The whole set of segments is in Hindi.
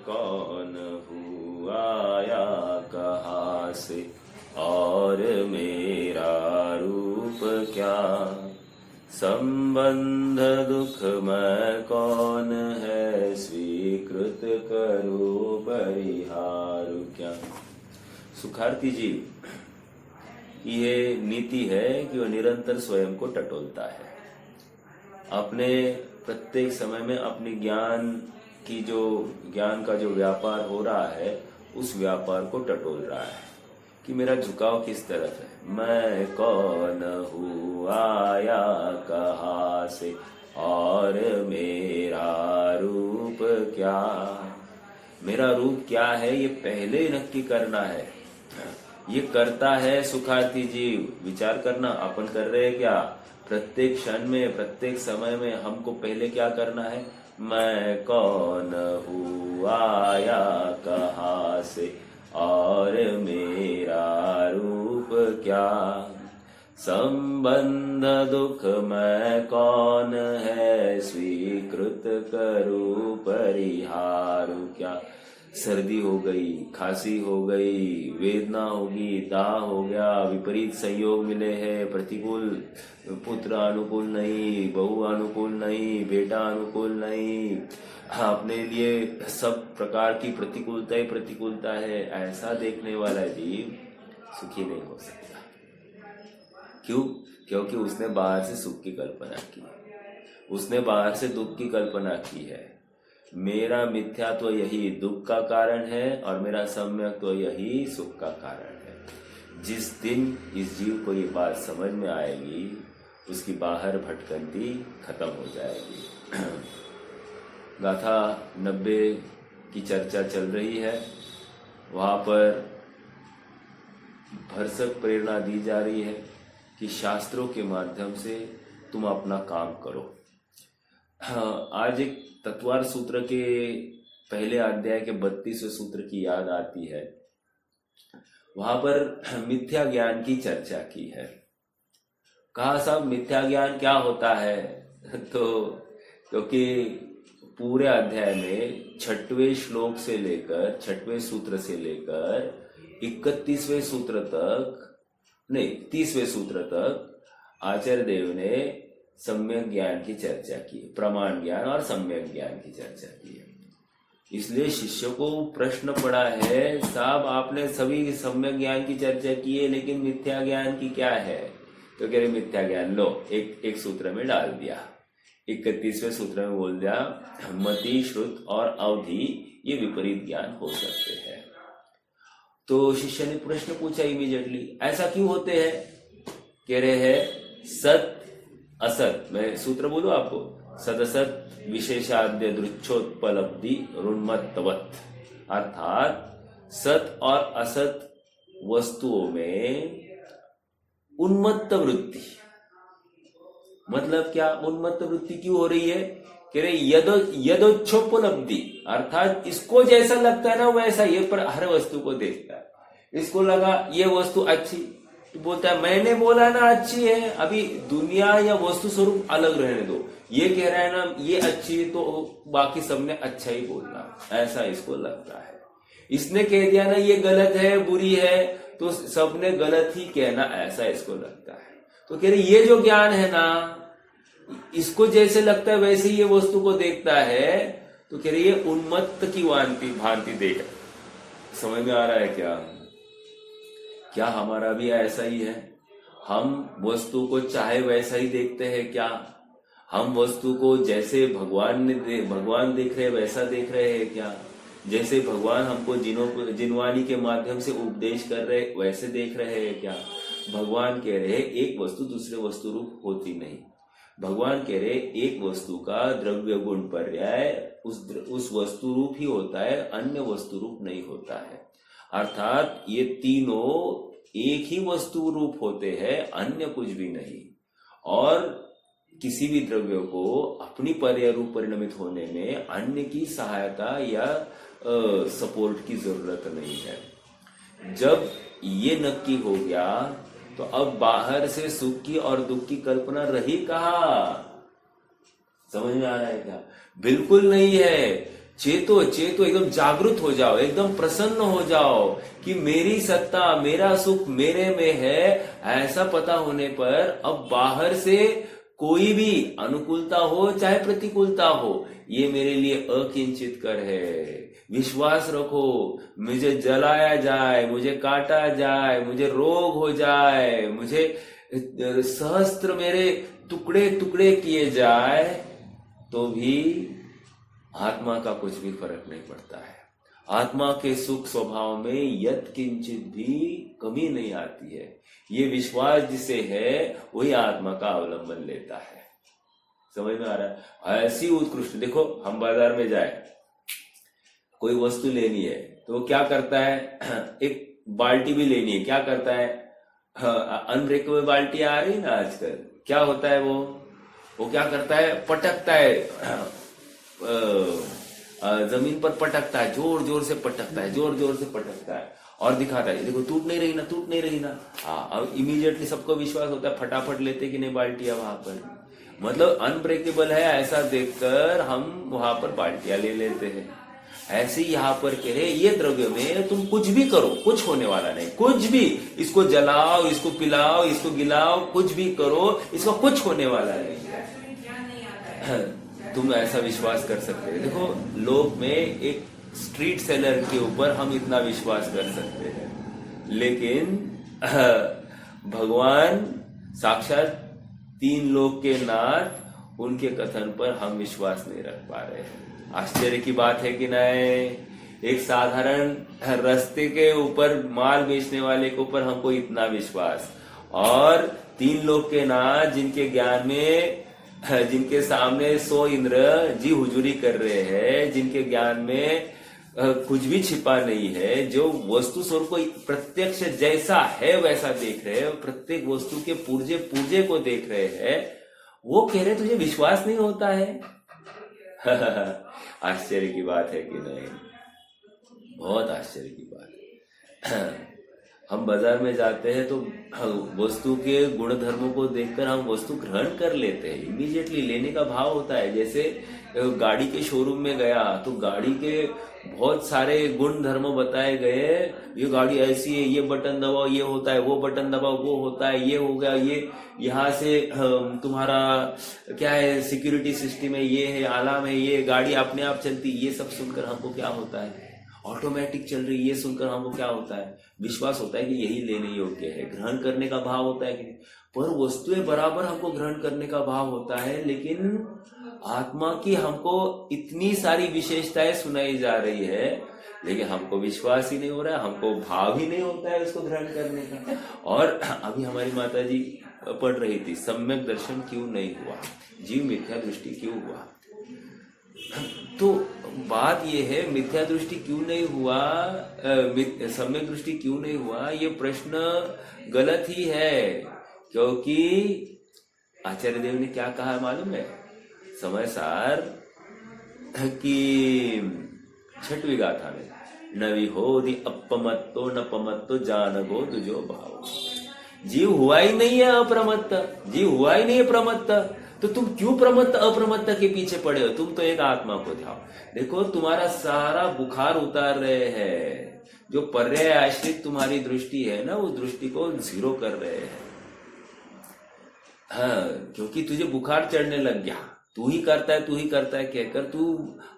कौन हूँ, आया कहाँ से, और मेरा रूप क्या। संबंध दुख मैं कौन है, स्वीकृत करूँ परिहार क्या। सुखार्थी जी, ये नीति है कि वो निरंतर स्वयं को टटोलता है। अपने प्रत्येक समय में अपने ज्ञान का जो व्यापार हो रहा है, उस व्यापार को टटोल रहा है कि मेरा झुकाव किस तरफ है। मैं कौन हूँ, आया कहाँ से, और मेरा रूप क्या। मेरा रूप क्या है ये पहले नक्की करना है। ये करता है सुखार्थी जी, विचार करना अपन कर रहे हैं क्या। प्रत्येक क्षण में, प्रत्येक समय में हमको पहले क्या करना है। मैं कौन हूँ, आया कहाँ से, और मेरा रूप क्या। संबंध दुख मैं कौन है, स्वीकृत करूँ परिहार क्या। सर्दी हो गई, खांसी हो गई, वेदना होगी, दाह हो गया, विपरीत संयोग मिले हैं, प्रतिकूल पुत्र अनुकूल नहीं, बहू अनुकूल नहीं, बेटा अनुकूल नहीं, अपने लिए सब प्रकार की प्रतिकूलता है। ऐसा देखने वाला जीव सुखी नहीं हो सकता। क्यों? क्योंकि उसने बाहर से सुख की कल्पना की, उसने बाहर से दुख की कल्पना की है। मेरा मिथ्यात्व यही दुख का कारण है और मेरा सम्यक्त्व यही सुख का कारण है। जिस दिन इस जीव को ये बात समझ में आएगी, उसकी बाहर भटकंती खत्म हो जाएगी। गाथा 90 की चर्चा चल रही है, वहां पर भरसक प्रेरणा दी जा रही है कि शास्त्रों के माध्यम से तुम अपना काम करो। आज एक तत्वार सूत्र के पहले अध्याय के 32वें सूत्र की याद आती है। वहां पर मिथ्या ज्ञान की चर्चा की है। कहा साहब मिथ्या ज्ञान क्या होता है। तो क्योंकि पूरे अध्याय में 6वें श्लोक से लेकर 6वें सूत्र से लेकर 31वें सूत्र तक, नहीं 30वें सूत्र तक आचार्य देव ने सम्यक ज्ञान की चर्चा की, प्रमाण ज्ञान और सम्यक ज्ञान की चर्चा की है। इसलिए शिष्य को प्रश्न पड़ा है, साहब आपने सभी सम्यक ज्ञान की चर्चा की है, लेकिन मिथ्या ज्ञान की क्या है। तो कह रहे मिथ्या ज्ञान लो, एक सूत्र में डाल दिया। 31वें सूत्र में बोल दिया मति, श्रुत और अवधि ये विपरीत ज्ञान हो सकते हैं। तो शिष्य ने प्रश्न पूछा इमीडिएटली, ऐसा क्यों होते हैं। कह रहे हैं सत असत, मैं सूत्र बोलूं आपको, सदसत विशेषाद्य दृच्छोत्पलब्धि रुन्मत्तवत्, अर्थात सत और असत वस्तुओं में उन्मत्त वृत्ति। मतलब क्या उन्मत्त वृत्ति क्यों हो रही है। कह रहे यदोच्छोपलब्धि, अर्थात इसको जैसा लगता है ना वैसा ये पर हर वस्तु को देखता है। इसको लगा ये वस्तु अच्छी, तो बोलता है मैंने बोला ना अच्छी है, अभी दुनिया या वस्तु स्वरूप अलग रहने दो। ये कह रहा है ना ये अच्छी है, तो बाकी सबने अच्छा ही बोलना, ऐसा इसको लगता है। इसने कह दिया ना ये गलत है, बुरी है, तो सबने गलत ही कहना, ऐसा इसको लगता है। तो कह रहे ये जो ज्ञान है ना, इसको जैसे लगता है वैसे ही ये वस्तु को देखता है। तो कह रहे ये उन्मत्त की भांति देख। समझ में आ रहा है क्या। क्या हमारा भी ऐसा ही है। हम वस्तु को चाहे वैसा ही देखते हैं क्या। हम वस्तु को जैसे भगवान देख रहे हैं वैसा देख रहे हैं क्या। जैसे भगवान हमको जिनवाणी के माध्यम से उपदेश कर रहे वैसे देख रहे हैं क्या। भगवान कह रहे एक वस्तु दूसरे वस्तु रूप होती नहीं। भगवान कह रहे एक वस्तु का द्रव्य गुण पर्याय उस वस्तु रूप ही होता है, अन्य वस्तु रूप नहीं होता है। अर्थात ये तीनों एक ही वस्तु रूप होते हैं, अन्य कुछ भी नहीं। और किसी भी द्रव्य को अपनी पर्याय रूप परिणमित होने में अन्य की सहायता या सपोर्ट की जरूरत नहीं है। जब ये नक्की हो गया तो अब बाहर से सुख की और दुख की कल्पना रही कहाँ। समझ में आ रहा है क्या। बिल्कुल नहीं है। चेतो चेतो, एकदम जागृत हो जाओ, एकदम प्रसन्न हो जाओ कि मेरी सत्ता, मेरा सुख मेरे में है। ऐसा पता होने पर अब बाहर से कोई भी अनुकूलता हो चाहे प्रतिकूलता हो, ये मेरे लिए अकिंचित कर है। विश्वास रखो, मुझे जलाया जाए, मुझे काटा जाए, मुझे रोग हो जाए, मुझे सहस्त्र मेरे टुकड़े टुकड़े किए जाए, तो भी आत्मा का कुछ भी फर्क नहीं पड़ता है। आत्मा के सुख स्वभाव में यत् किंचित भी कमी नहीं आती है। ये विश्वास जिसे है वही आत्मा का अवलंबन लेता है। समझ में आ रहा है? ऐसी उत्कृष्ट, देखो हम बाजार में जाए, कोई वस्तु लेनी है तो क्या करता है, एक बाल्टी भी लेनी है, क्या करता है, अनब्रेकेबल बाल्टी आ रही ना आजकल, क्या होता है वो क्या करता है, पटकता है, जमीन पर पटकता है, जोर जोर से पटकता है, जोर जोर से पटकता है और दिखाता है, देखो टूट नहीं रही ना, टूट नहीं रही ना। हाँ, अब इमीडिएटली सबको विश्वास होता है, फटाफट लेते कि नहीं बाल्टियां वहां पर, मतलब अनब्रेकेबल है ऐसा देखकर हम वहां पर बाल्टियां ले लेते हैं। ऐसे यहाँ पर कह रहे ये द्रव्य में तुम कुछ भी करो, कुछ होने वाला नहीं, कुछ भी, इसको जलाओ, इसको पिलाओ, इसको गिलाओ, कुछ भी करो, इसका कुछ होने वाला नहीं है। तुम ऐसा विश्वास कर सकते हो। देखो लोक में एक स्ट्रीट सेलर के ऊपर हम इतना विश्वास कर सकते हैं, लेकिन भगवान साक्षात तीन लोक के नाथ, उनके कथन पर हम विश्वास नहीं रख पा रहे हैं। आश्चर्य की बात है कि नहीं? एक साधारण रास्ते के ऊपर माल बेचने वाले के ऊपर हमको इतना विश्वास, और तीन लोक के नाथ जिनके ज्ञान में, जिनके सामने 100 इंद्र जी हुजूरी कर रहे हैं, जिनके ज्ञान में कुछ भी छिपा नहीं है, जो वस्तु स्वरूप को प्रत्यक्ष जैसा है वैसा देख रहे हैं, प्रत्येक वस्तु के पुर्जे पुर्जे को देख रहे हैं, वो कह रहे तुझे विश्वास नहीं होता है? आश्चर्य की बात है कि नहीं? बहुत आश्चर्य की बात है। हम बाजार में जाते हैं तो वस्तु के गुण धर्मों को देखकर हम वस्तु ग्रहण कर लेते हैं, इमीडिएटली लेने का भाव होता है। जैसे गाड़ी के शोरूम में गया तो गाड़ी के बहुत सारे गुण धर्म बताए गए, ये गाड़ी ऐसी है, ये बटन दबाओ ये होता है, वो बटन दबाओ वो होता है, ये हो गया, ये यहाँ से तुम्हारा क्या है सिक्योरिटी सिस्टम है, ये है अलार्म है, ये गाड़ी अपने आप चलती, ये सब सुनकर हमको क्या होता है, ऑटोमेटिक चल रही, ये सुनकर हमको क्या होता है, विश्वास होता है कि यही लेने योग्य है, ग्रहण करने का भाव होता है कि, पर वस्तुएं बराबर हमको ग्रहण करने का भाव होता है, लेकिन आत्मा की हमको इतनी सारी विशेषताएं सुनाई जा रही है, लेकिन हमको विश्वास ही नहीं हो रहा है, हमको भाव ही नहीं होता है उसको ग्रहण करने का। और अभी हमारी माता जी पढ़ रही थी, सम्यक दर्शन क्यों नहीं हुआ, जीव मिथ्या दृष्टि क्यों हुआ। तो बात यह है, मिथ्या दृष्टि क्यों नहीं हुआ, सम्यक दृष्टि क्यों नहीं हुआ, ये प्रश्न गलत ही है, क्योंकि आचार्य देव ने क्या कहा मालूम है, समय सार कि छठवीं गाथा में, नवी हो दी अपमत्तो न पमत्तो जानगो तुझो भाव। जीव हुआ ही नहीं है अप्रमत्त, जीव हुआ ही नहीं है प्रमत्त, तो तुम क्यों प्रमत्त अप्रमत्त के पीछे पड़े हो? तुम तो एक आत्मा को ध्याओ। देखो तुम्हारा सारा बुखार उतार रहे हैं, जो पर्याय आश्रित तुम्हारी दृष्टि है ना, वो दृष्टि को जीरो कर रहे हैं। हाँ, क्योंकि तुझे बुखार चढ़ने लग गया, तू ही करता है कहकर तू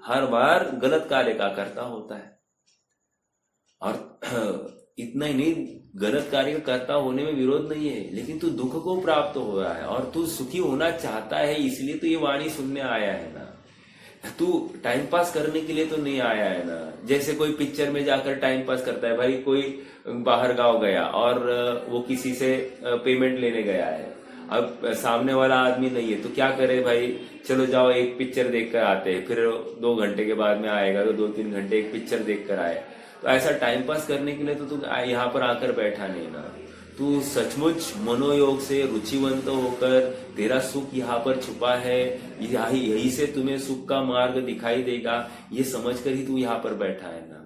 हर बार गलत कार्य का करता होता है। और इतना ही नहीं, गलत कार्य करता होने में विरोध नहीं है, लेकिन तू दुख को प्राप्त हो रहा है और तू सुखी होना चाहता है, इसलिए तो ये वाणी सुनने आया है ना, तू टाइम पास करने के लिए तो नहीं आया है ना। जैसे कोई पिक्चर में जाकर टाइम पास करता है, भाई कोई बाहर गांव गया और वो किसी से पेमेंट लेने गया है, अब सामने वाला आदमी नहीं है, तो क्या करे भाई, चलो जाओ एक पिक्चर देख कर आते हैं, फिर 2 घंटे के बाद में आएगा तो 2-3 घंटे एक पिक्चर देख कर आए। तो ऐसा टाइम पास करने के लिए तो तू यहाँ पर आकर बैठा नहीं ना, तू सचमुच मनोयोग से रुचिवंत होकर, तेरा सुख यहाँ पर छुपा है, यही से तुम्हें सुख का मार्ग दिखाई देगा, ये समझकर ही तू यहाँ पर बैठा है ना।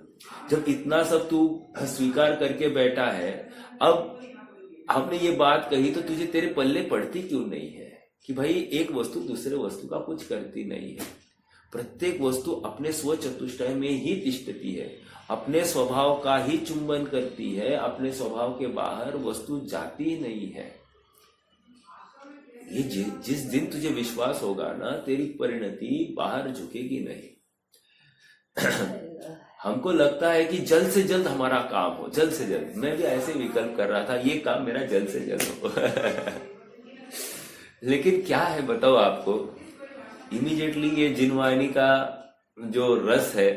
जब इतना सब तू स्वीकार करके बैठा है, अब आपने ये बात कही तो तुझे तेरे पल्ले पड़ती क्यों नहीं है कि भाई एक वस्तु दूसरे वस्तु का कुछ करती नहीं है। प्रत्येक वस्तु अपने स्व चतुष्टय में ही तिष्ठती है, अपने स्वभाव का ही चुंबन करती है, अपने स्वभाव के बाहर वस्तु जाती ही नहीं है। ये जिस दिन तुझे विश्वास होगा ना, तेरी परिणति बाहर झुकेगी नहीं। हमको लगता है कि जल्द से जल्द हमारा काम हो, जल्द से जल्द। मैं भी ऐसे विकल्प कर रहा था, ये काम मेरा जल्द से जल्द हो। लेकिन क्या है बताओ आपको, इमीडिएटली ये जिनवाणी का जो रस है,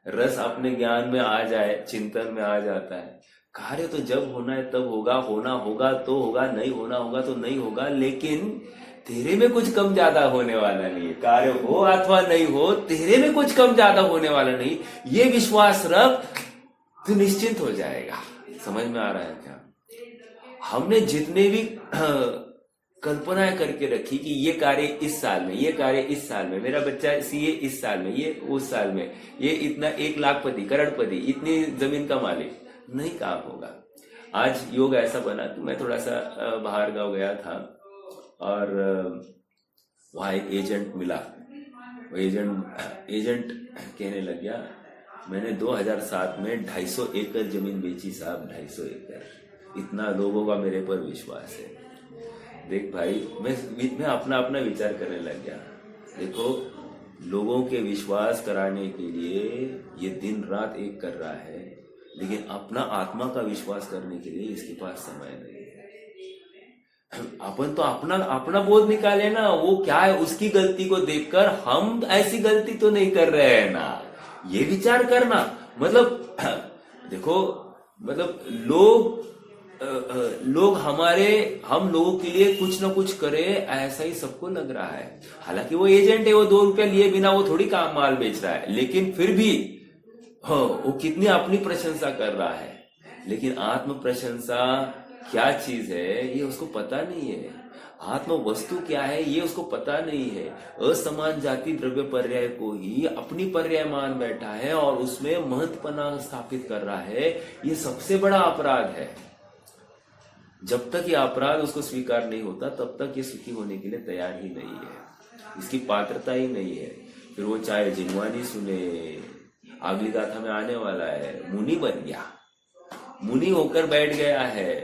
रस अपने ज्ञान में आ जाए, चिंतन में आ जाता है। कार्य तो जब होना है तब होगा, होना होगा तो होगा, नहीं होना होगा तो नहीं होगा, लेकिन तेरे में कुछ कम ज्यादा होने वाला नहीं है। कार्य हो अथवा नहीं हो, तेरे में कुछ कम ज्यादा होने वाला नहीं, ये विश्वास रख, तू निश्चिंत हो जाएगा। समझ में आ रहा है क्या? हमने जितने भी कल्पनाएं करके रखी कि ये कार्य इस साल में, ये कार्य इस साल में, मेरा बच्चा सीए इस साल में, ये उस साल में, ये इतना 1 लाखपति, करोड़पति, इतनी जमीन का मालिक, नहीं काम होगा। आज योग ऐसा बना कि मैं थोड़ा सा बाहर गांव गया था और वहां एक एजेंट मिला। वो एजेंट कहने लग गया, मैंने 2007 में 250 एकड़ जमीन बेची साहब, 250 एकड़। इतना लोगों का मेरे पर विश्वास है। देख भाई, मैं अपना विचार करने लग गया। देखो, लोगों के विश्वास कराने के लिए ये दिन रात एक कर रहा है, लेकिन अपना आत्मा का विश्वास करने के लिए इसके पास समय नहीं है। अपन तो अपना बोध निकाले ना, वो क्या है, उसकी गलती को देखकर हम ऐसी गलती तो नहीं कर रहे हैं ना, ये विचार करना। मतलब देखो, मतलब लोग हम लोगों के लिए कुछ ना कुछ करे, ऐसा ही सबको लग रहा है। हालांकि वो एजेंट है, वो 2 रुपया लिए बिना वो थोड़ी काम माल बेच रहा है, लेकिन फिर भी वो कितनी अपनी प्रशंसा कर रहा है। लेकिन आत्म प्रशंसा क्या चीज है ये उसको पता नहीं है। आत्म वस्तु क्या है ये उसको पता नहीं है। असमान जाति द्रव्य पर्याय को ही अपनी पर्याय मान बैठा है और उसमें महत्वपना स्थापित कर रहा है। ये सबसे बड़ा अपराध है। जब तक ये अपराध उसको स्वीकार नहीं होता तब तक ये सुखी होने के लिए तैयार ही नहीं है, इसकी पात्रता ही नहीं है। फिर वो चाहे जिनवानी सुने, अगली गाथा में आने वाला है, मुनि बन गया, मुनि होकर बैठ गया है,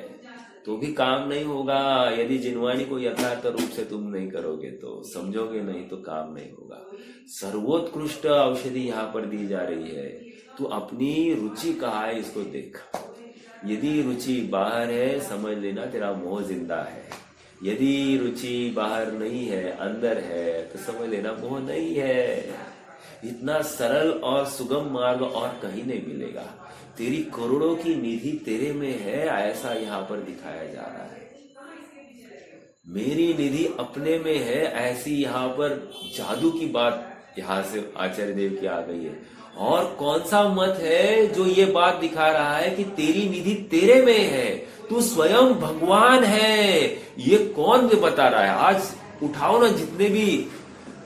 तो भी काम नहीं होगा। यदि जिनवानी को यथार्थ रूप से तुम नहीं करोगे तो, समझोगे नहीं तो काम नहीं होगा। सर्वोत्कृष्ट औषधि यहाँ पर दी जा रही है। तू अपनी रुचि कहाँ है इसको देख। यदि रुचि बाहर है, समझ लेना तेरा मोह जिंदा है। यदि रुचि बाहर नहीं है, अंदर है, तो समझ लेना मोह नहीं है। इतना सरल और सुगम मार्ग और कहीं नहीं मिलेगा। तेरी करोड़ों की निधि तेरे में है, ऐसा यहाँ पर दिखाया जा रहा है। मेरी निधि अपने में है, ऐसी यहाँ पर जादू की बात यहाँ से आचार्य देव की आ गई है। और कौन सा मत है जो ये बात दिखा रहा है कि तेरी निधि तेरे में है, तू स्वयं भगवान है। ये कौन बता रहा है? आज उठाओ ना, जितने भी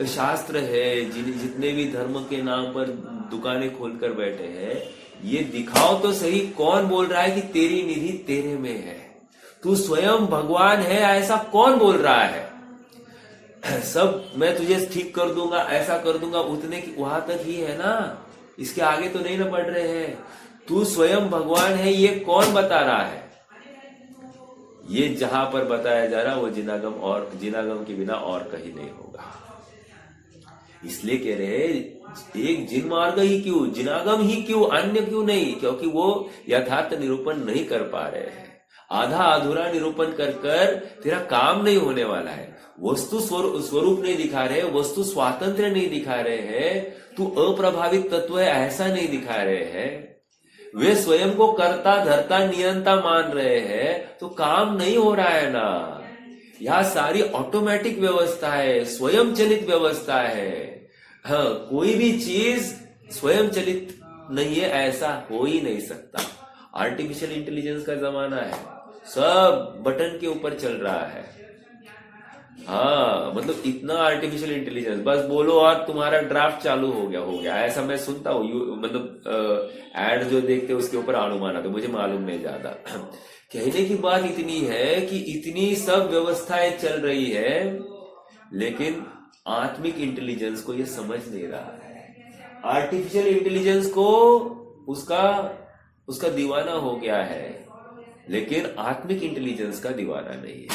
शास्त्र है, जितने भी धर्म के नाम पर दुकानें खोलकर बैठे हैं, ये दिखाओ तो सही कौन बोल रहा है कि तेरी निधि तेरे में है, तू स्वयं भगवान है, ऐसा कौन बोल रहा है? सब मैं तुझे ठीक कर दूंगा, ऐसा कर दूंगा, उतने की वहां तक ही है ना, इसके आगे तो नहीं ना बढ़ रहे हैं। तू स्वयं भगवान है, ये कौन बता रहा है? ये जहां पर बताया जा रहा है वो जिनागम के बिना और कहीं नहीं होगा। इसलिए कह रहे एक जिन मार्ग ही क्यों, जिनागम ही क्यों, अन्य क्यों नहीं? क्योंकि वो यथार्थ निरूपण नहीं कर पा रहे हैं। आधा अधूरा निरूपण कर कर तेरा काम नहीं होने वाला है। वस्तु स्वरूप नहीं दिखा रहे, वस्तु स्वातंत्र नहीं दिखा रहे हैं, तू अप्रभावित तत्व है ऐसा नहीं दिखा रहे हैं। वे स्वयं को कर्ता धर्ता नियंता मान रहे हैं, तो काम नहीं हो रहा है ना। यह सारी ऑटोमेटिक व्यवस्था है, स्वयं चलित व्यवस्था है। हाँ, कोई भी चीज स्वयं चलित नहीं है ऐसा हो ही नहीं सकता। आर्टिफिशियल इंटेलिजेंस का जमाना है, सब बटन के ऊपर चल रहा है। हाँ, मतलब इतना आर्टिफिशियल इंटेलिजेंस, बस बोलो और तुम्हारा ड्राफ्ट चालू हो गया ऐसा मैं सुनता हूँ। मतलब एड जो देखते उसके ऊपर अनुमान आता, मुझे मालूम नहीं ज्यादा। कहने की बात इतनी है कि इतनी सब व्यवस्थाएं चल रही है, लेकिन आत्मिक इंटेलिजेंस को ये समझ नहीं रहा है। आर्टिफिशियल इंटेलिजेंस को उसका दीवाना हो गया है, लेकिन आत्मिक इंटेलिजेंस का दीवाना नहीं है।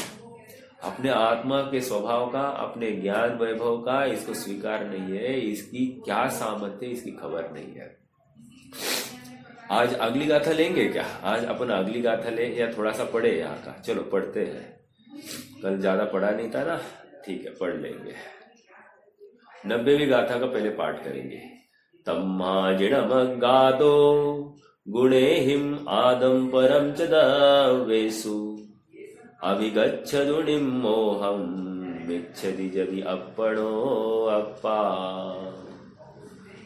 अपने आत्मा के स्वभाव का, अपने ज्ञान वैभव का इसको स्वीकार नहीं है, इसकी क्या सामर्थ्य इसकी खबर नहीं है। आज अगली गाथा लेंगे क्या? आज अपन अगली गाथा ले या थोड़ा सा पढ़े यहाँ का? चलो पढ़ते हैं, कल ज्यादा पढ़ा नहीं था ना, ठीक है पढ़ लेंगे। 90वीं गाथा का पहले पाठ करेंगे। तम्माजिणमगादो गुणे हिम आदम परम च दवेषु अभिगच्छदुनिम मोहम मिच्छति जदि अपणो अप्पा।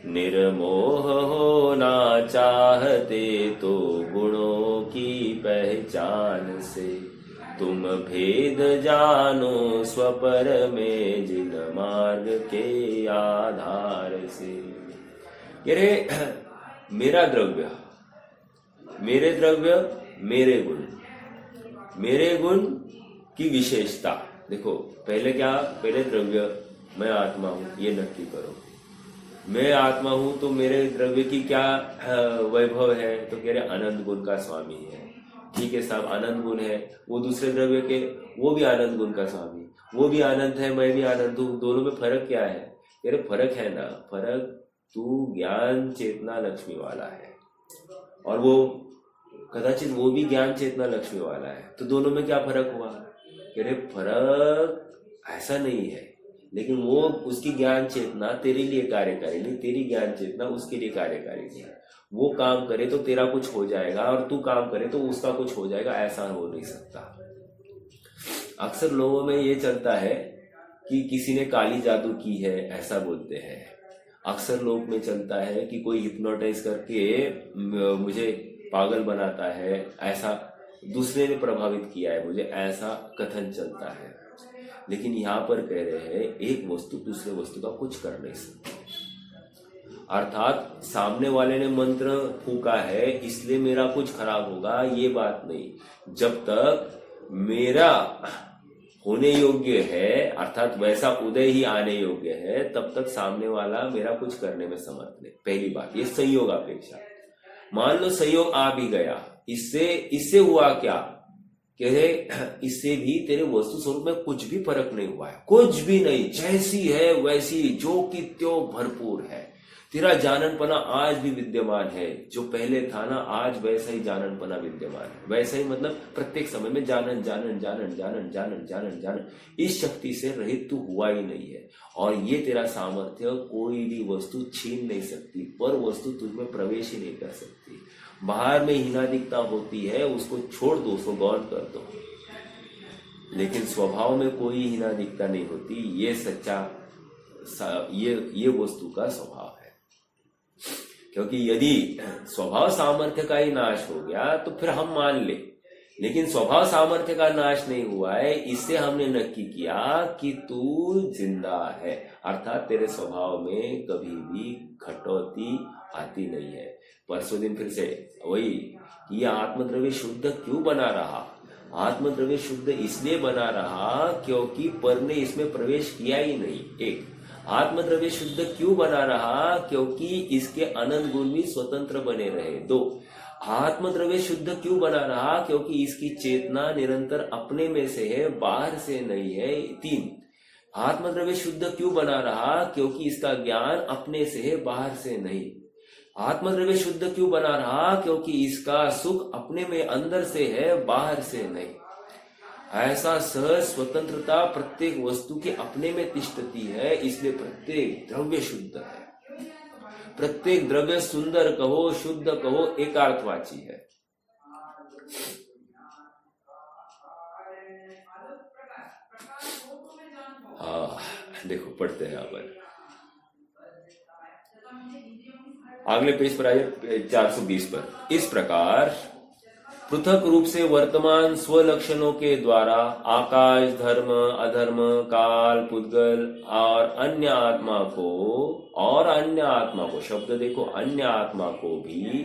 निर्मोह होना चाहते तो गुणों की पहचान से, तुम भेद जानो स्वपर में जिन मार्ग के आधार से। रे मेरा द्रव्य, मेरे द्रव्य, मेरे गुण की विशेषता। देखो पहले क्या, पहले द्रव्य, मैं आत्मा हूं ये नक्की करो। मैं आत्मा हूं तो मेरे द्रव्य की क्या वैभव है? तो कह रहे अनंत गुण का स्वामी है। ठीक है साहब, अनंत गुण है। वो दूसरे द्रव्य के, वो भी अनंत गुण का स्वामी, वो भी अनंत है, मैं भी अनंत हूं। दोनों में फर्क क्या है? कह रहे फर्क है ना, फर्क तू ज्ञान चेतना लक्ष्मी वाला है और वो कदाचित वो भी ज्ञान चेतना लक्ष्मी वाला है। तो दोनों में क्या फर्क हुआ? कह रहे फर्क ऐसा नहीं है, लेकिन वो उसकी ज्ञान चेतना तेरे लिए कार्यकारी नहीं, तेरी ज्ञान चेतना उसके लिए कार्यकारी नहीं। वो काम करे तो तेरा कुछ हो जाएगा और तू काम करे तो उसका कुछ हो जाएगा, ऐसा हो नहीं सकता। अक्सर लोगों में ये चलता है कि किसी ने काली जादू की है, ऐसा बोलते हैं। अक्सर लोग में चलता है कि कोई हिप्नोटाइज करके मुझे पागल बनाता है, ऐसा दूसरे ने प्रभावित किया है मुझे, ऐसा कथन चलता है। लेकिन यहाँ पर कह रहे हैं एक वस्तु दूसरे वस्तु का कुछ कर नहीं सकती। अर्थात सामने वाले ने मंत्र फूका है इसलिए मेरा कुछ खराब होगा, ये बात नहीं। जब तक मेरा होने योग्य है, अर्थात वैसा उदय ही आने योग्य है, तब तक सामने वाला मेरा कुछ करने में समर्थ नहीं। पहली बात ये संयोग अपेक्षा। मान लो संयोग आ भी गया, इससे हुआ क्या? कह रहे इससे भी तेरे वस्तु स्वरूप में कुछ भी फर्क नहीं हुआ है, कुछ भी नहीं। जैसी है वैसी, जो कि त्यों भरपूर है। तेरा जाननपना आज भी विद्यमान है, जो पहले था ना आज वैसा ही जाननपना विद्यमान है। वैसा ही मतलब प्रत्येक समय में जानन जानन जानन जानन जानन जानन जानन, इस शक्ति से रहित तू हुआ ही नहीं है। और ये तेरा सामर्थ्य कोई भी वस्तु छीन नहीं सकती, पर वस्तु तुझमें प्रवेश ही नहीं कर सकती। बाहर में हीनादिकता होती है, उसको छोड़ दो, उसको गौण कर दो, लेकिन स्वभाव में कोई हीनादिकता नहीं होती। ये सच्चा ये वस्तु का स्वभाव है। क्योंकि यदि स्वभाव सामर्थ्य का ही नाश हो गया तो फिर हम मान ले, लेकिन स्वभाव सामर्थ्य का नाश नहीं हुआ है। इससे हमने नक्की किया कि तू जिंदा है, अर्थात तेरे स्वभाव में कभी भी कटौती आती नहीं है। परसों दिन फिर से वही, ये आत्मद्रव्य शुद्ध क्यों बना रहा? आत्मद्रव्य शुद्ध इसलिए बना रहा क्योंकि पर ने इसमें प्रवेश किया ही नहीं। एक, आत्मद्रव्य शुद्ध क्यों बना रहा? क्योंकि इसके अनंत गुण भी स्वतंत्र बने रहे। दो, आत्मद्रव्य शुद्ध क्यों बना रहा? क्योंकि इसकी चेतना निरंतर अपने में से है, बाहर से नहीं है। तीन, आत्मद्रव्य शुद्ध क्यों बना रहा? क्योंकि इसका ज्ञान अपने से है, बाहर से नहीं। आत्मद्रव्य शुद्ध क्यों बना रहा? क्योंकि इसका सुख अपने में अंदर से है, बाहर से नहीं। ऐसा सहज स्वतंत्रता प्रत्येक वस्तु के अपने में तिष्ठती है, इसलिए प्रत्येक द्रव्य शुद्ध है। प्रत्येक द्रव्य सुंदर कहो, शुद्ध कहो, एकार्थवाची है। देखो पढ़ते हैं अपन, अगले पेज पर आइए 420 पर। इस प्रकार पृथक रूप से वर्तमान स्वलक्षणों के द्वारा आकाश, धर्म, अधर्म, काल, पुद्गल और अन्य आत्मा को शब्द देखो, अन्य आत्मा को भी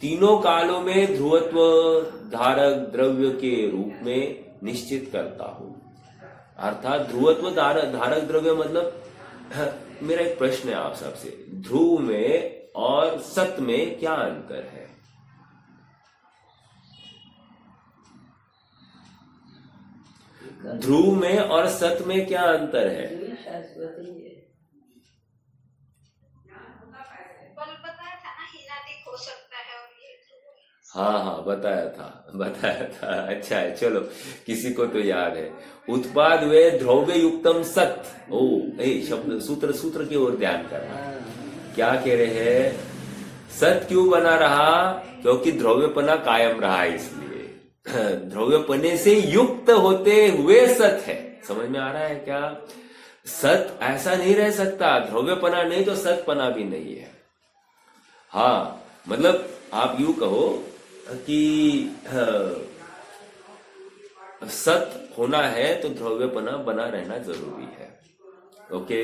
तीनों कालों में ध्रुवत्व धारक द्रव्य के रूप में निश्चित करता हूं। अर्थात ध्रुवत्व धारक द्रव्य मतलब मेरा एक प्रश्न है आप सबसे, ध्रुव में और सत में क्या अंतर है? ध्रुव में और सत में क्या अंतर है? हाँ बताया था। अच्छा है, चलो किसी को तो याद है। उत्पाद वे द्रव्य युक्तम सत। शब्द सूत्र की ओर ध्यान करना। क्या कह रहे हैं? सत क्यों बना रहा? क्योंकि द्रव्यपना कायम रहा, इसलिए द्रव्यपने से युक्त होते हुए सत है। समझ में आ रहा है क्या? सत ऐसा नहीं रह सकता, द्रव्यपना नहीं तो सतपना भी नहीं है। हाँ, मतलब आप यूं कहो कि सत होना है तो द्रव्यपना बना रहना जरूरी है। ओके,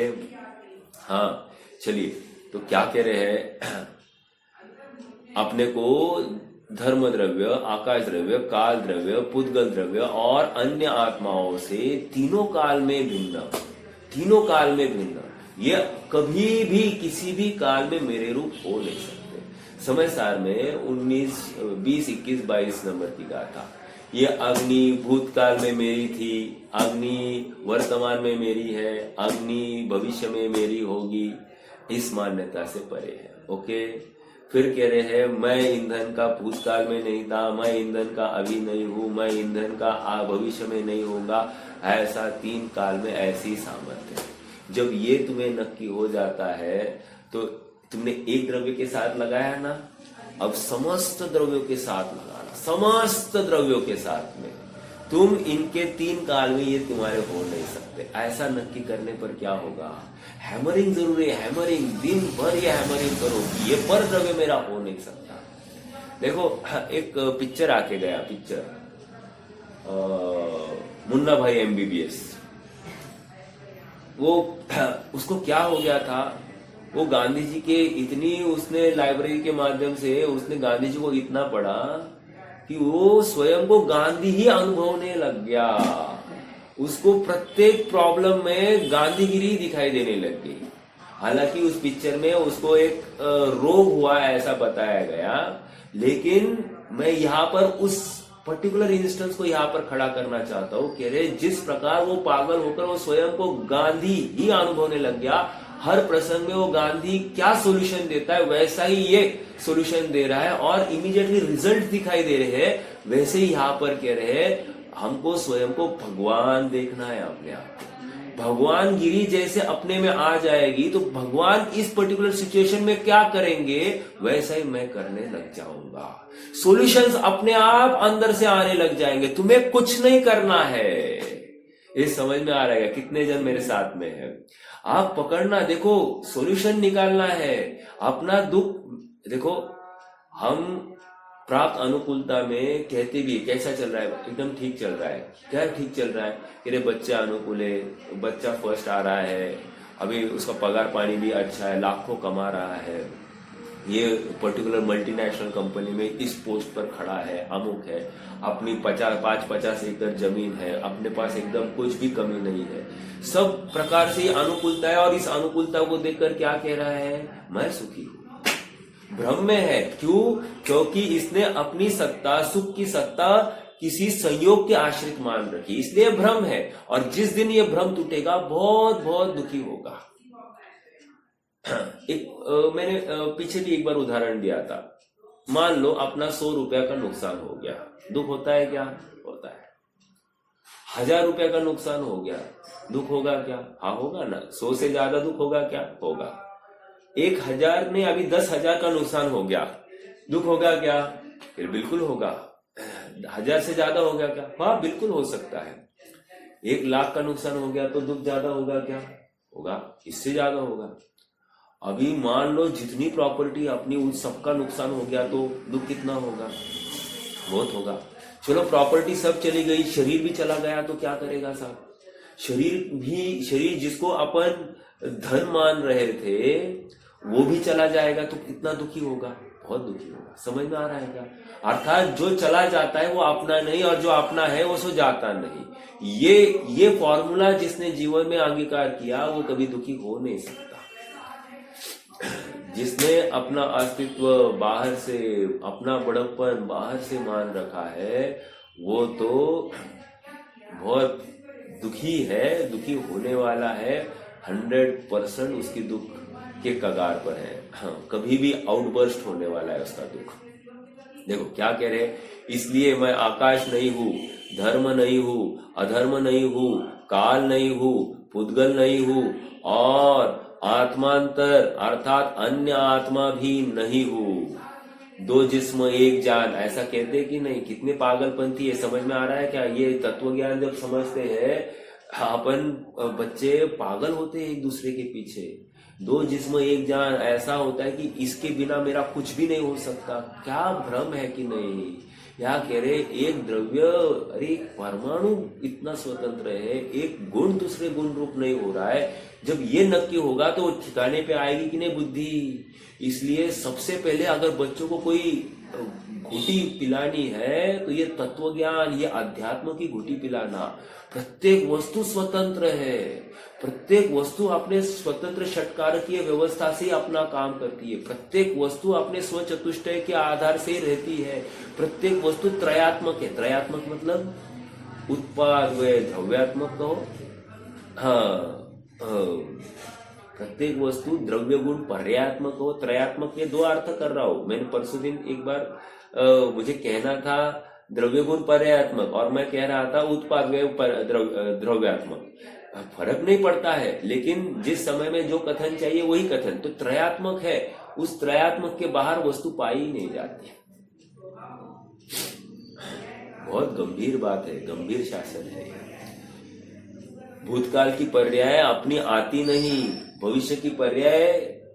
हाँ चलिए, तो क्या कह रहे हैं? अपने को धर्म द्रव्य, आकाश द्रव्य, काल द्रव्य, पुद्गल द्रव्य और अन्य आत्माओं से तीनों काल में भिन्न, ये कभी भी किसी भी काल में मेरे रूप हो नहीं सकते। समय सार में 19, 20, 21, 22 नंबर की गाथा। ये अग्नि भूतकाल में मेरी थी, अग्नि वर्तमान में मेरी है, अग्नि भविष्य में मेरी होगी, इस मान्यता से परे है। ओके, फिर कह रहे हैं मैं ईंधन का भूतकाल में नहीं था, मैं ईंधन का अभी नहीं हूं, मैं ईंधन का भविष्य में नहीं होगा। ऐसा 3 काल में ऐसी सामर्थ्य। जब ये तुम्हें नक्की हो जाता है तो तुमने एक द्रव्य के साथ लगाया ना, अब समस्त द्रव्यों के साथ लगाना, समस्त द्रव्यों के साथ में। तुम इनके 3 काल में ये तुम्हारे हो नहीं सकते। ऐसा नक्की करने पर क्या होगा? हैमरिंग जरूरी है, हैमरिंग, दिन भर ये हैमरिंग करो, ये पर द्रव्य मेरा हो नहीं सकता। देखो, एक पिक्चर आके गया, पिक्चर मुन्ना भाई MBBS। वो उसको क्या हो गया था? वो गांधी जी के इतनी, उसने लाइब्रेरी के माध्यम से उसने गांधी जी को इतना पढ़ा कि वो स्वयं को गांधी ही अनुभवने लग गया। उसको प्रत्येक प्रॉब्लम में गांधीगिरी दिखाई देने लग गई। हालांकि उस पिक्चर में उसको एक रोग हुआ ऐसा बताया गया, लेकिन मैं यहाँ पर उस पर्टिकुलर इंस्टेंस को यहाँ पर खड़ा करना चाहता हूँ। कह रहे जिस प्रकार वो पागल होकर वो स्वयं को गांधी ही अनुभवने लग गया, हर प्रसंग में वो गांधी क्या सॉल्यूशन देता है वैसा ही ये सॉल्यूशन दे रहा है और इमीडिएटली रिजल्ट दिखाई दे रहे हैं। वैसे ही यहाँ पर कह रहे हैं हमको स्वयं को भगवान देखना है। अपने आप को भगवान गिरी जैसे अपने में आ जाएगी तो भगवान इस पर्टिकुलर सिचुएशन में क्या करेंगे वैसा ही मैं करने लग जाऊंगा। सॉल्यूशंस अपने आप अंदर से आने लग जाएंगे, तुम्हें कुछ नहीं करना है। ये समझ में आ रहा है? कितने जन मेरे साथ में है? आप पकड़ना, देखो सॉल्यूशन निकालना है। अपना दुख देखो, हम प्राप्त अनुकूलता में कहते भी कैसा चल रहा है, एकदम ठीक चल रहा है। क्या ठीक चल रहा है? कि बच्चा अनुकूल है, बच्चा फर्स्ट आ रहा है, अभी उसका पगार पानी भी अच्छा है, लाखों कमा रहा है, ये पर्टिकुलर मल्टीनेशनल कंपनी में इस पोस्ट पर खड़ा है, अमुक है, अपनी 50 एकड़ जमीन है, अपने पास एकदम कुछ भी कमी नहीं है। सब प्रकार से अनुकूलता है और इस अनुकूलता को देखकर क्या कह रहा है? मैं सुखी हूं। भ्रम में है। क्यों? क्योंकि इसने अपनी सत्ता, सुख की सत्ता किसी संयोग के आश्रित मान रखी, इसलिए भ्रम है। और जिस दिन ये भ्रम टूटेगा बहुत बहुत दुखी होगा। मैंने पीछे भी एक बार उदाहरण दिया था। मान लो अपना 100 रुपया का नुकसान हो गया, दुख होता है क्या? होता है। 1000 रुपया का नुकसान हो गया, दुख होगा क्या? हाँ होगा ना। 100 से ज्यादा दुख होगा क्या? होगा। 1000 ने अभी 10,000 का नुकसान हो गया, दुख होगा क्या? फिर बिल्कुल होगा। 1000 से ज्यादा हो गया क्या? हाँ बिल्कुल हो सकता है। 1,00,000 का नुकसान हो गया तो दुख ज्यादा होगा क्या? होगा, इससे ज्यादा होगा। अभी मान लो जितनी प्रॉपर्टी अपनी उन सबका नुकसान हो गया तो दुख कितना होगा? बहुत होगा। चलो प्रॉपर्टी सब चली गई, शरीर भी चला गया तो क्या करेगा साहब? शरीर जिसको अपन धन मान रहे थे वो भी चला जाएगा तो कितना दुखी होगा? बहुत दुखी होगा। समझ में आ रहा है क्या? अर्थात जो चला जाता है वो अपना नहीं, और जो अपना है वो सो जाता नहीं। ये फॉर्मूला जिसने जीवन में अंगीकार किया वो कभी दुखी हो नहीं सकता। जिसने अपना अस्तित्व बाहर से, अपना बड़प्पन बाहर से मान रखा है, वो तो बहुत दुखी है, दुखी होने वाला है। 100% उसकी दुख के कगार पर है। हाँ, कभी भी आउटबर्स्ट होने वाला है उसका दुख। देखो क्या कह रहे हैं, इसलिए मैं आकाश नहीं हूं, धर्म नहीं हूं, अधर्म नहीं हूं, काल नहीं हूं, पुद्गल नहीं हूं, और आत्मांतर अर्थात अन्य आत्मा भी नहीं हूं। दो जिस्म एक जान, ऐसा कहते कि नहीं? कितने पागलपंथी है। समझ में आ रहा है क्या? ये तत्व ज्ञान जब समझते हैं अपन, बच्चे पागल होते हैं एक दूसरे के पीछे। दो जिस्म एक जान, ऐसा होता है कि इसके बिना मेरा कुछ भी नहीं हो सकता। क्या भ्रम है कि नहीं? क्या कह रहे, एक द्रव्य, अरे एक परमाणु इतना स्वतंत्र है, एक गुण दूसरे गुण रूप नहीं हो रहा है। जब ये नक्की होगा तो ठिकाने पे आएगी कि नहीं बुद्धि? इसलिए सबसे पहले अगर बच्चों को कोई घुटी पिलानी है तो ये तत्व ज्ञान, ये अध्यात्म की घुटी पिलाना। प्रत्येक वस्तु स्वतंत्र है, प्रत्येक वस्तु अपने स्वतंत्र षटकारकीय व्यवस्था से अपना काम करती है। प्रत्येक वस्तु अपने स्वचतुष्टय के आधार से रहती है। प्रत्येक वस्तु त्रयात्मक है। त्रयात्मक मतलब उत्पाद व द्रव्यात्मक कहो। हाँ, प्रत्येक वस्तु द्रव्य गुण पर्यात्मक हो, त्रयात्मक, ये दो अर्थ कर रहा हूं। मैंने परसों दिन एक बार मुझे कहना था द्रव्य गुण पर्यात्मक, और मैं कह रहा था उत्पाद द्रव्यात्मक। फर्क नहीं पड़ता है, लेकिन जिस समय में जो कथन चाहिए वही कथन। तो त्रयात्मक है, उस त्रयात्मक के बाहर वस्तु पाई ही नहीं जाती। बहुत गंभीर बात है, गंभीर शासन है। भूतकाल की पर्याय अपनी आती नहीं, भविष्य की पर्याय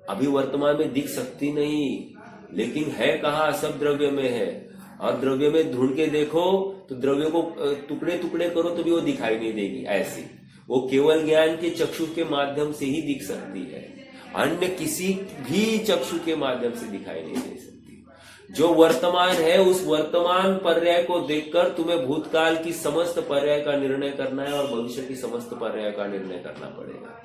अभी वर्तमान में दिख सकती नहीं, लेकिन है कहाँ? सब द्रव्य में है। और द्रव्य में ढूंढ के देखो तो द्रव्य को टुकड़े टुकड़े करो तो भी वो दिखाई नहीं देगी। ऐसी वो केवल ज्ञान के चक्षु के माध्यम से ही दिख सकती है, अन्य किसी भी चक्षु के माध्यम से दिखाई नहीं दे सकती। जो वर्तमान है उस वर्तमान पर्याय को देखकर तुम्हें भूतकाल की समस्त पर्याय का निर्णय करना है और भविष्य की समस्त पर्याय का निर्णय करना पड़ेगा।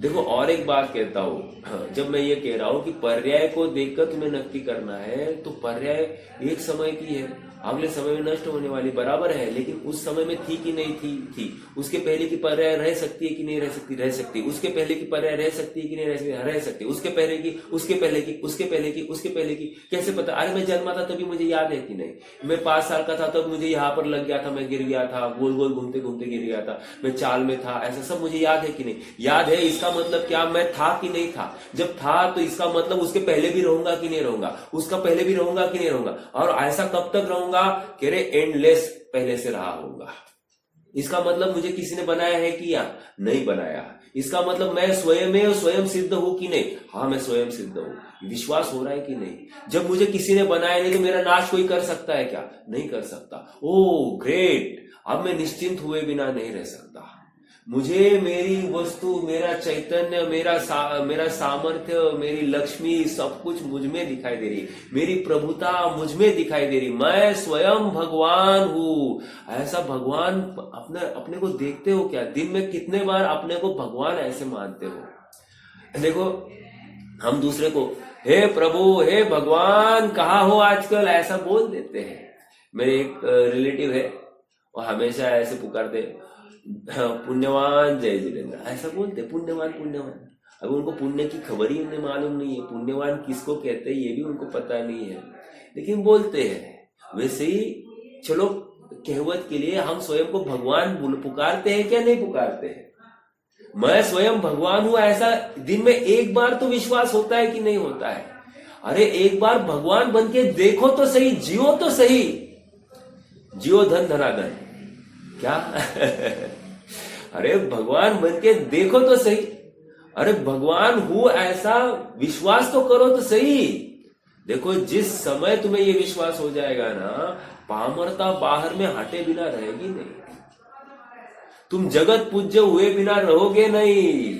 देखो और एक बात कहता हूं, जब मैं ये कह रहा हूं कि पर्याय को देखकर तुम्हें नक्की करना है, तो पर्याय एक समय की है, अगले समय में नष्ट होने वाली, बराबर है। लेकिन उस समय में थी कि नहीं थी। उसके पहले की पर्याय रह सकती है कि नहीं रह सकती? रह सकती। उसके पहले की पर्याय रह सकती है कि नहीं रह सकती? रह सकती। उसके पहले की, उसके पहले की, उसके पहले की, उसके पहले की, कैसे पता? अरे मैं जन्मा था तभी मुझे याद है कि नहीं? मैं 5 साल का था तब मुझे यहाँ पर लग गया था, मैं गिर गया था, गोल गोल घूमते घूमते गिर गया था, मैं चाल में था, ऐसा सब मुझे याद है कि नहीं? याद है, इसका मतलब क्या? मैं था कि नहीं था? जब था तो इसका मतलब उसके पहले भी रहूंगा कि नहीं रहूंगा? उसका पहले भी रहूंगा कि नहीं रहूंगा? और ऐसा कब तक रहूंगा? कह रहे एंडलेस पहले से रहा होगा। इसका मतलब मुझे किसी ने बनाया है कि या नहीं बनाया? इसका मतलब मैं स्वयं सिद्ध हूं कि नहीं? हाँ, मैं स्वयं सिद्ध हूं। विश्वास हो रहा है कि नहीं? जब मुझे किसी ने बनाया नहीं तो मेरा नाश कोई कर सकता है क्या? नहीं कर सकता। ओ ग्रेट, अब मैं निश्चिंत हुए बिना नहीं रह सकता। मुझे मेरी वस्तु, मेरा चैतन्य, मेरा सामर्थ्य, मेरी लक्ष्मी, सब कुछ मुझ में दिखाई दे रही, मेरी प्रभुता मुझ में दिखाई दे रही। मैं स्वयं भगवान हूं। ऐसा भगवान अपने को देखते हो क्या? दिन में कितने बार अपने को भगवान ऐसे मानते हो? देखो, हम दूसरे को हे प्रभु, हे भगवान, कहाँ हो आजकल, ऐसा बोल देते हैं। मेरे एक रिलेटिव है, वो हमेशा ऐसे पुकारते, पुण्यवान जय जितेंद्र, ऐसा बोलते, पुण्यवान पुण्यवान। अब उनको पुण्य की खबर ही उन्हें मालूम नहीं है, पुण्यवान किसको कहते हैं ये भी उनको पता नहीं है, लेकिन बोलते हैं। वैसे ही चलो कहवत के लिए हम स्वयं को भगवान पुकारते हैं क्या? नहीं पुकारते हैं। मैं स्वयं भगवान हूं, ऐसा दिन में एक बार तो विश्वास होता है कि नहीं होता है? अरे एक बार भगवान बन के देखो तो सही, जियो तो सही, जियो धन धनाधन। क्या? अरे भगवान बन के देखो तो सही। अरे भगवान हूं ऐसा विश्वास तो करो तो सही। देखो, जिस समय तुम्हें ये विश्वास हो जाएगा ना, पामरता बाहर में हटे बिना रहेगी नहीं। तुम जगत पूज्य हुए बिना रहोगे नहीं।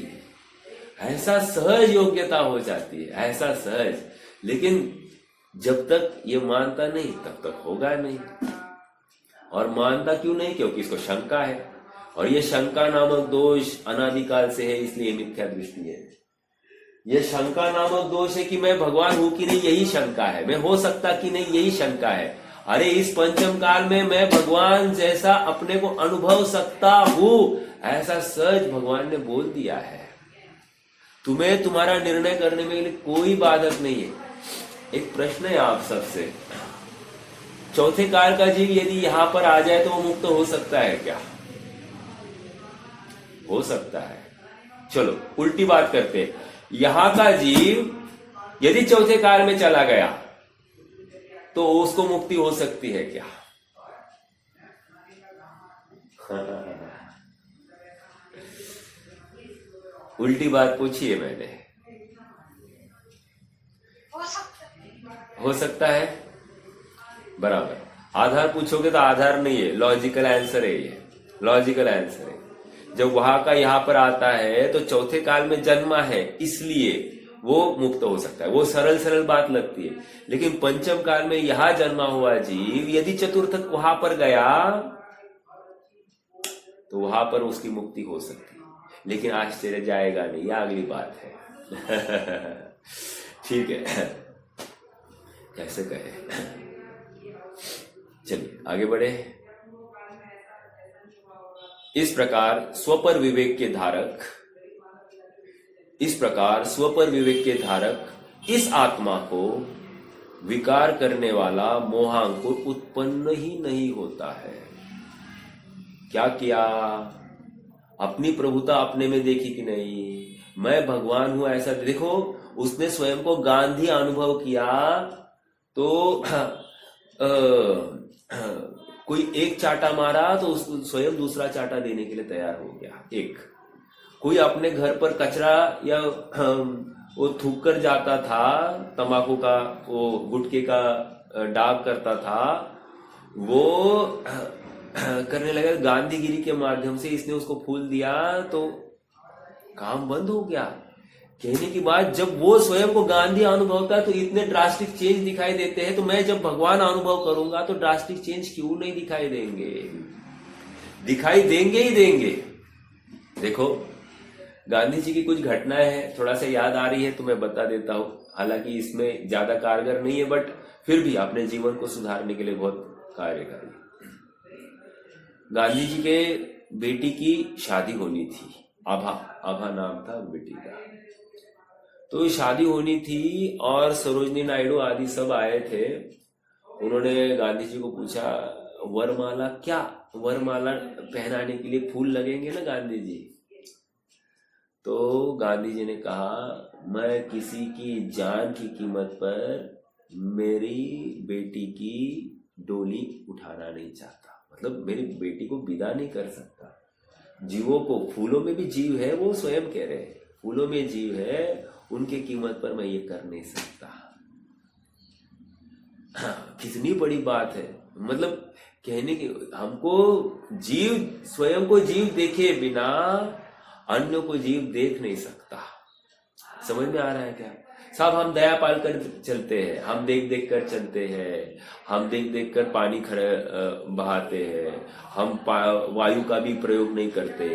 ऐसा सहज योग्यता हो जाती है, ऐसा सहज। लेकिन जब तक ये मानता नहीं तब तक होगा नहीं। और मानता क्यों नहीं? क्योंकि इसको शंका है, और ये शंका नामक दोष अनादिकाल से है, इसलिए मिथ्या दृष्टि है। ये शंका नामक दोष है कि मैं भगवान हूं कि नहीं, यही शंका है। मैं हो सकता कि नहीं, यही शंका है। अरे इस पंचम काल में मैं भगवान जैसा अपने को अनुभव सकता हूं, ऐसा सच भगवान ने बोल दिया है। तुम्हें तुम्हारा निर्णय करने में कोई बाधक नहीं है। एक प्रश्न है आप सबसे, चौथे काल का जीव यदि यहां पर आ जाए तो वो मुक्त हो सकता है क्या? हो सकता है। चलो उल्टी बात करते हैं, यहां का जीव यदि चौथे काल में चला गया तो उसको मुक्ति हो सकती है क्या? उल्टी बात पूछी है मैंने। हो सकता है, बराबर। आधार पूछोगे तो आधार नहीं है, लॉजिकल आंसर है ये, लॉजिकल आंसर है। जब वहां का यहां पर आता है तो चौथे काल में जन्मा है, इसलिए वो मुक्त हो सकता है। वो सरल सरल बात लगती है, लेकिन पंचम काल में यहां जन्मा हुआ जीव यदि चतुर्थक वहां पर गया तो वहां पर उसकी मुक्ति हो सकती है, लेकिन आश्चर्य जाएगा नहीं, यह अगली बात है। ठीक है, कैसे कहे। चलिए आगे बढ़े। इस प्रकार स्वपर विवेक के धारक इस आत्मा को विकार करने वाला मोहांकुर उत्पन्न ही नहीं होता है। क्या किया? अपनी प्रभुता अपने में देखी कि नहीं, मैं भगवान हूं ऐसा देखो। उसने स्वयं को गांधी अनुभव किया तो कोई एक चाटा मारा तो उसको स्वयं दूसरा चाटा देने के लिए तैयार हो गया। एक कोई अपने घर पर कचरा या वो थूक कर जाता था, तंबाकू का वो गुटखे का डाग करता था, वो करने लगा गांधीगिरी के माध्यम से। इसने उसको फूल दिया तो काम बंद हो गया। कहने की बात, जब वो स्वयं को गांधी अनुभवता तो इतने ड्रास्टिक चेंज दिखाई देते हैं, तो मैं जब भगवान अनुभव करूंगा तो ड्रास्टिक चेंज क्यों नहीं दिखाई देंगे? दिखाई देंगे ही देंगे। देखो गांधी जी की कुछ घटनाएं हैं, थोड़ा सा याद आ रही है तो मैं बता देता हूं। हालांकि इसमें ज्यादा कारगर नहीं है, बट फिर भी अपने जीवन को सुधारने के लिए बहुत कार्यकारी। गांधी जी के बेटी की शादी होनी थी, आभा नाम था बेटी का। तो शादी होनी थी और सरोजनी नायडू आदि सब आए थे। उन्होंने गांधी जी को पूछा, वरमाला क्या, वरमाला पहनाने के लिए फूल लगेंगे ना गांधी जी? तो गांधी जी ने कहा, मैं किसी की जान की कीमत पर मेरी बेटी की डोली उठाना नहीं चाहता, मतलब मेरी बेटी को विदा नहीं कर सकता। जीवों को, फूलों में भी जीव है, वो स्वयं कह रहे हैं फूलों में जीव है, उनके कीमत पर मैं ये कर नहीं सकता। कितनी बड़ी बात है। मतलब कहने की, हमको जीव स्वयं को जीव देखे बिना अन्य को जीव देख नहीं सकता। समझ में आ रहा है क्या साहब? हम दया पाल कर चलते हैं, हम देख देख कर चलते हैं, हम देख देख कर पानी बहाते हैं, हम वायु का भी प्रयोग नहीं करते,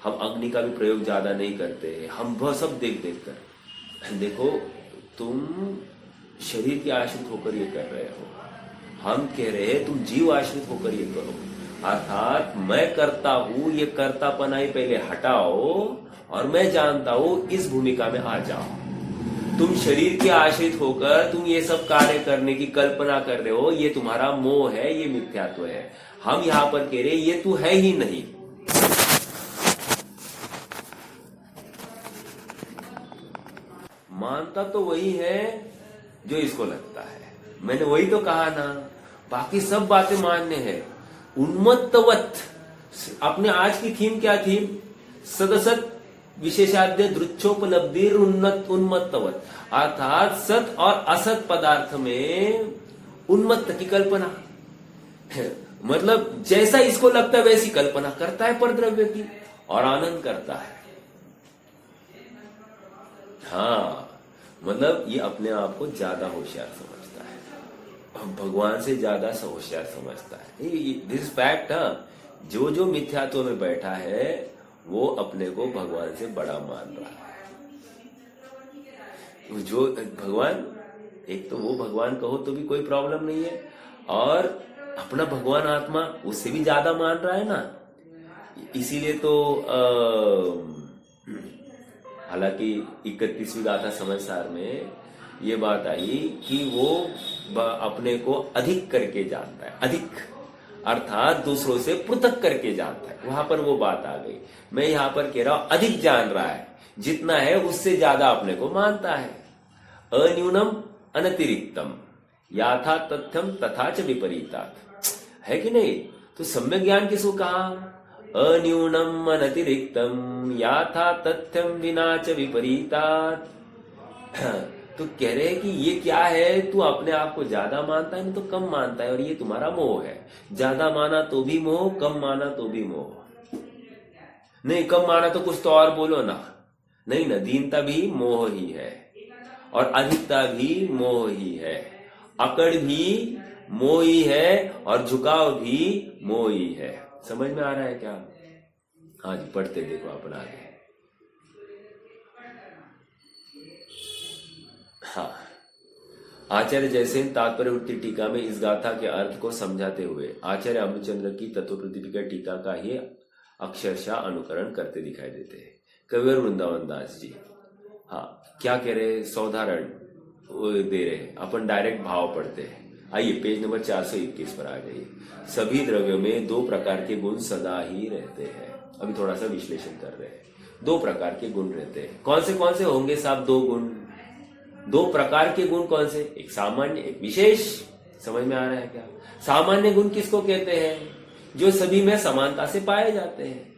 हम अग्नि का भी प्रयोग ज्यादा नहीं करते, हम वह सब देख देख कर। देखो तुम शरीर के आश्रित होकर ये कर रहे हो, हम कह रहे हैं तुम जीव आश्रित होकर ये करो। अर्थात मैं करता हूं, ये कर्तापना ही पहले हटाओ और मैं जानता हूं इस भूमिका में आ जाओ। तुम शरीर के आश्रित होकर तुम ये सब कार्य करने की कल्पना कर रहे हो, ये तुम्हारा मोह है, ये मिथ्यात्व है। हम यहां पर कह रहे ये तू है ही नहीं। मानता तो वही है जो इसको लगता है। मैंने वही तो कहा ना, बाकी सब बातें मान्य है। उन्मत्तवत, अपने आज की थीम क्या थी? सदसत विशेषाद्य दृच्छोपलब्धि उन्मत्तवत, अर्थात सत और असत पदार्थ में उन्मत्त की कल्पना। मतलब जैसा इसको लगता है वैसी कल्पना करता है पर द्रव्य की, और आनंद करता है। हाँ, मतलब ये अपने आप को ज्यादा होशियार समझता है, भगवान से ज्यादा होशियार समझता है। This fact. जो मिथ्यात्व में बैठा है वो अपने को भगवान से बड़ा मान रहा है। जो भगवान, एक तो वो भगवान कहो तो भी कोई प्रॉब्लम नहीं है, और अपना भगवान आत्मा उससे भी ज्यादा मान रहा है ना। इसीलिए तो हालांकि 31वीं गाथा समझसार में ये बात आई कि वो अपने को अधिक करके जानता है, अधिक अर्थात दूसरों से पृथक करके जानता है। वहां पर वो बात आ गई। मैं यहां पर कह रहा हूं अधिक जान रहा है, जितना है उससे ज्यादा अपने को मानता है। अन्यूनम अनतिरिक्तम याथा तथ्यम तथा च विपरीतात, है कि नहीं? तो सम्यक ज्ञान किसको कहा? अन्यूनम अनतिरिक्तम याथा तथ्यम विना च विपरीतात। तो कह रहे हैं कि ये क्या है, तू अपने आप को ज्यादा मानता है, नहीं तो कम मानता है, और ये तुम्हारा मोह है। ज्यादा माना तो भी मोह, कम माना तो भी मोह। नहीं, कम माना तो कुछ तो और बोलो ना। नहीं ना, दीनता भी मोह ही है, और अधिकता भी मोह ही है, अकड़ भी मोह ही है, और झुकाव भी मोह ही है। समझ में आ रहा है क्या? हाँ जी, पढ़ते देखो अपना आगे। हाँ, आचार्य जयसेन तात्पर्य वृत्ति टीका में इस गाथा के अर्थ को समझाते हुए आचार्य अमृतचंद्र की तत्व प्रतिपिका टीका का ही अक्षरशः अनुकरण करते दिखाई देते हैं। कविवर वृंदावन दास जी हाँ क्या कह रहे, सौधारण दे रहे, अपन डायरेक्ट भाव पढ़ते हैं। आइए पेज नंबर 421 पर आ जाइए। सभी द्रव्यों में दो प्रकार के गुण सदा ही रहते हैं। अभी थोड़ा सा विश्लेषण कर रहे हैं। दो प्रकार के गुण रहते हैं। कौन से होंगे साहब? दो गुण, दो प्रकार के गुण कौन से? एक सामान्य, एक विशेष। समझ में आ रहा है क्या? सामान्य गुण किसको कहते हैं? जो सभी में समानता से पाए जाते हैं।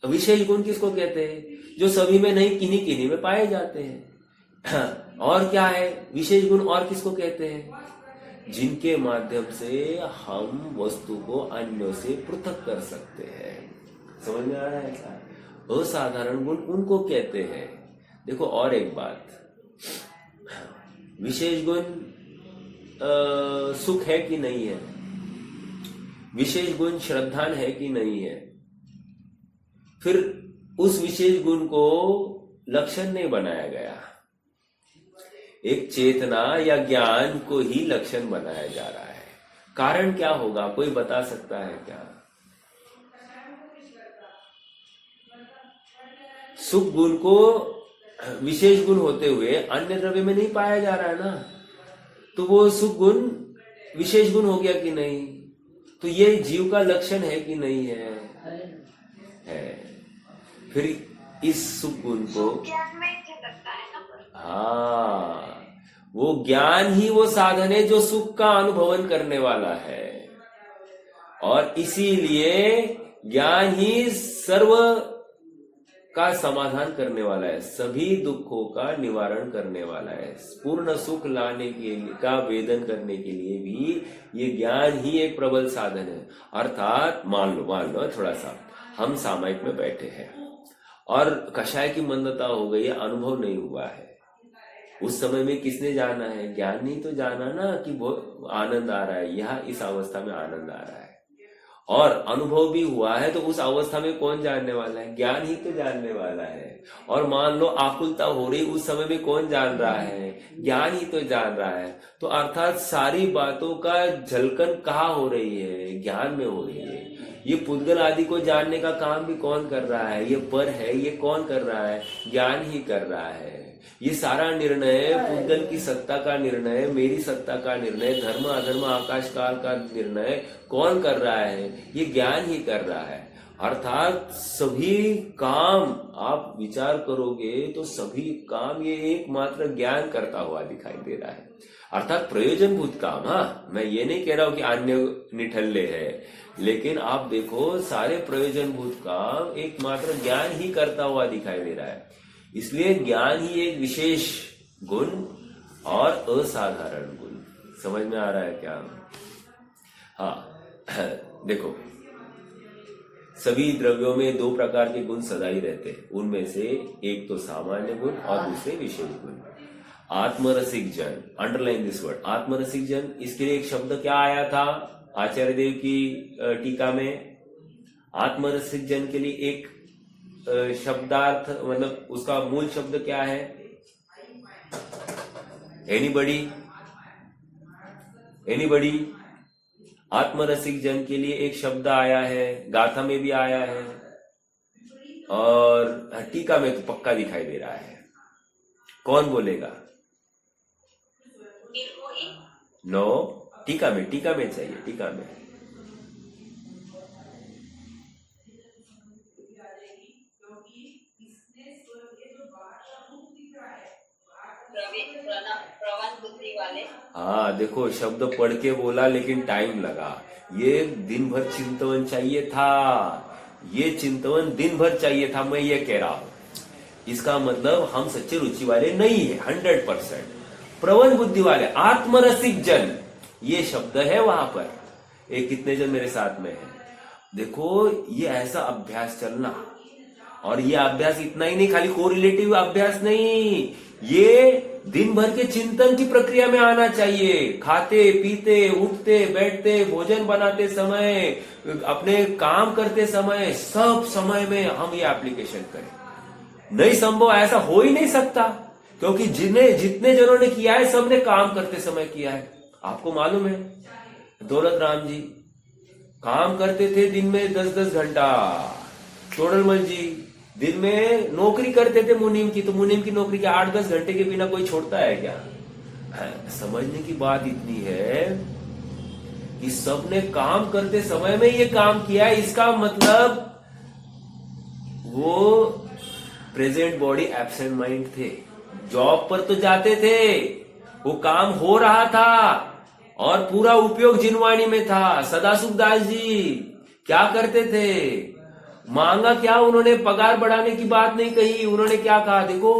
विशेष गुण किसको कहते हैं? जो सभी में नहीं, किन्हीं किन्हीं में पाए जाते हैं। और क्या है विशेष गुण? और किसको कहते हैं? जिनके माध्यम से हम वस्तु को अन्यों से पृथक कर सकते हैं। समझ में आ रहा है क्या? असाधारण गुण उनको कहते हैं। देखो और एक बात, विशेष गुण सुख है कि नहीं है? विशेष गुण श्रद्धान है कि नहीं है? फिर उस विशेष गुण को लक्षण नहीं बनाया गया, एक चेतना या ज्ञान को ही लक्षण बनाया जा रहा है। कारण क्या होगा? कोई बता सकता है क्या? सुख गुण को विशेष गुण होते हुए अन्य द्रव्य में नहीं पाया जा रहा है ना, तो वो सुख गुण विशेष गुण हो गया कि नहीं? तो ये जीव का लक्षण है कि नहीं है? है। फिर इस सुख गुण को, हाँ, वो ज्ञान ही वो साधन है जो सुख का अनुभवन करने वाला है, और इसीलिए ज्ञान ही सर्व का समाधान करने वाला है, सभी दुखों का निवारण करने वाला है। पूर्ण सुख लाने के लिए का वेदन करने के लिए भी ये ज्ञान ही एक प्रबल साधन है। अर्थात मान लो थोड़ा सा हम सामायिक में बैठे हैं और कषाय की मंदता हो गई, अनुभव नहीं हुआ है। उस समय में किसने जाना है? ज्ञान ही तो जाना ना कि बहुत आनंद आ रहा है, यह इस अवस्था में आनंद आ रहा है, और अनुभव भी हुआ है, तो उस अवस्था में कौन जानने वाला है? ज्ञान ही तो जानने वाला है। और मान लो आकुलता हो रही, उस समय में कौन जान रहा है? ज्ञान ही तो जान रहा है। तो अर्थात सारी बातों का झलकन कहाँ हो रही है? ज्ञान में हो रही है। ये पुद्गल आदि को जानने का काम भी कौन कर रहा है? ये पर है, ये कौन कर रहा है? ज्ञान ही कर रहा है। ये सारा निर्णय पुद्गल की सत्ता का निर्णय, मेरी सत्ता का निर्णय, धर्म अधर्म आकाश काल का निर्णय कौन कर रहा है? ये ज्ञान ही कर रहा है। अर्थात सभी काम आप विचार करोगे तो सभी काम ये एकमात्र ज्ञान करता हुआ दिखाई दे रहा है। अर्थात प्रयोजनभूत काम। हाँ, मैं ये नहीं कह रहा हूं कि अन्य निठल्ले है, लेकिन आप देखो सारे प्रयोजनभूत काम एकमात्र ज्ञान ही करता हुआ दिखाई दे रहा है। इसलिए ज्ञान ही एक विशेष गुण और असाधारण गुण। समझ में आ रहा है क्या? हाँ देखो, सभी द्रव्यों में दो प्रकार के गुण सदा ही रहते हैं। उनमें से एक तो सामान्य गुण और दूसरे विशेष गुण। आत्मरसिक जन, अंडरलाइन दिस वर्ड, आत्मरसिक जन। इसके लिए एक शब्द क्या आया था आचार्य देव की टीका में? आत्मरसिक जन के लिए एक शब्दार्थ, मतलब उसका मूल शब्द क्या है? एनीबडी? आत्मरसिक जन के लिए एक शब्द आया है, गाथा में भी आया है और टीका में तो पक्का दिखाई दे रहा है। कौन बोलेगा? नो, टीका में चाहिए, टीका में। हाँ देखो, शब्द पढ़ के बोला लेकिन टाइम लगा। ये दिन भर चिंतवन चाहिए था, ये चिंतवन दिन भर चाहिए था, मैं ये कह रहा हूं। इसका मतलब हम सच्चे रुचि वाले नहीं है, 100%। प्रवण बुद्धि वाले, आत्मरसिक जन, ये शब्द है वहां पर। एक कितने जन मेरे साथ में है? देखो, ये ऐसा अभ्यास चलना, और ये अभ्यास इतना ही नहीं, खाली कोरिलेटिव अभ्यास नहीं, ये दिन भर के चिंतन की प्रक्रिया में आना चाहिए। खाते पीते, उठते बैठते, भोजन बनाते समय, अपने काम करते समय, सब समय में हम ये एप्लीकेशन करें। नहीं संभव, ऐसा हो ही नहीं सकता, क्योंकि जितने जनों ने किया है सबने काम करते समय किया है। आपको मालूम है, दौलत राम जी काम करते थे दिन में 10-10 घंटा, चोड़लमल जी दिन में नौकरी करते थे मुनीम की, तो मुनीम की नौकरी के 8-10 घंटे के बिना कोई छोड़ता है क्या? समझने की बात इतनी है कि सबने काम करते समय में ये काम किया है। इसका मतलब वो प्रेजेंट बॉडी एब्सेंट माइंड थे। जॉब पर तो जाते थे, वो काम हो रहा था और पूरा उपयोग जिनवाणी में था। सदाशिवदास जी क्या करते थे? मांगा क्या उन्होंने? पगार बढ़ाने की बात नहीं कही। उन्होंने क्या कहा? देखो,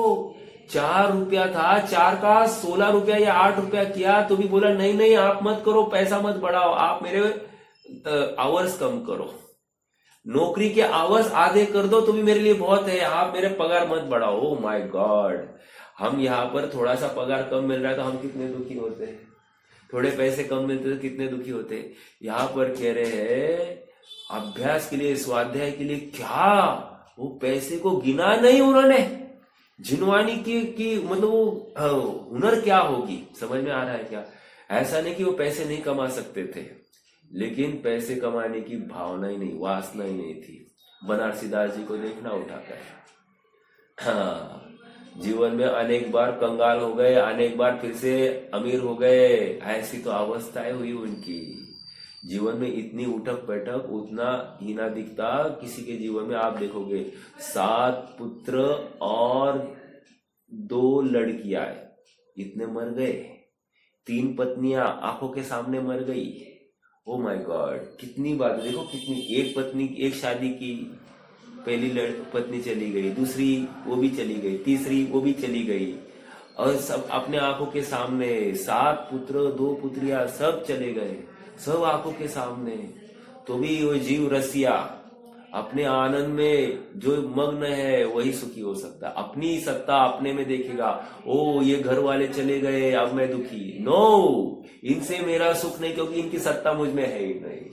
4 रुपया था, 4 का 16 रुपया या 8 रुपया किया, तो भी बोला नहीं आप मत करो, पैसा मत बढ़ाओ, आप मेरे आवर्स कम करो, नौकरी के आवर्स आधे कर दो तो भी मेरे लिए बहुत है, आप मेरे पगार मत बढ़ाओ। ओ माय गॉड, हम यहाँ पर थोड़ा सा पगार कम मिल रहा है तो हम कितने दुखी होते हैं, थोड़े पैसे कम मिलते तो कितने दुखी होते। यहाँ पर कह रहे हैं अभ्यास के लिए, स्वाध्याय के लिए, क्या वो पैसे को गिना नहीं उन्होंने? जिनवानी की मतलब वो हुनर क्या होगी, समझ में आ रहा है क्या? ऐसा नहीं कि वो पैसे नहीं कमा सकते थे, लेकिन पैसे कमाने की भावना ही नहीं, वासना ही नहीं थी। बनारसी दास जी को देखना उठाकर, हाँ, जीवन में अनेक बार कंगाल हो गए, अनेक बार फिर से अमीर हो गए, ऐसी तो अवस्थाएं हुई उनकी। जीवन में इतनी उठक बैठक, उतना ही ना दिखता किसी के जीवन में। आप देखोगे 7 पुत्र और 2 लड़कियां, इतने मर गए, 3 पत्नियां आंखों के सामने मर गई। ओ माय गॉड, कितनी बात देखो, कितनी, एक पत्नी, एक शादी की, पहली पत्नी चली गई, दूसरी वो भी चली गई, तीसरी वो भी चली गई, और सब अपने आंखों के सामने 7 पुत्र 2 पुत्रियां सब चले गए, सब आंखों के सामने। तो भी वो जीव रसिया अपने आनंद में जो मग्न है वही सुखी हो सकता। अपनी सत्ता अपने में देखेगा, ओ ये घर वाले चले गए अब मैं दुखी, नो, इनसे मेरा सुख नहीं, क्योंकि इनकी सत्ता मुझ में है ही नहीं।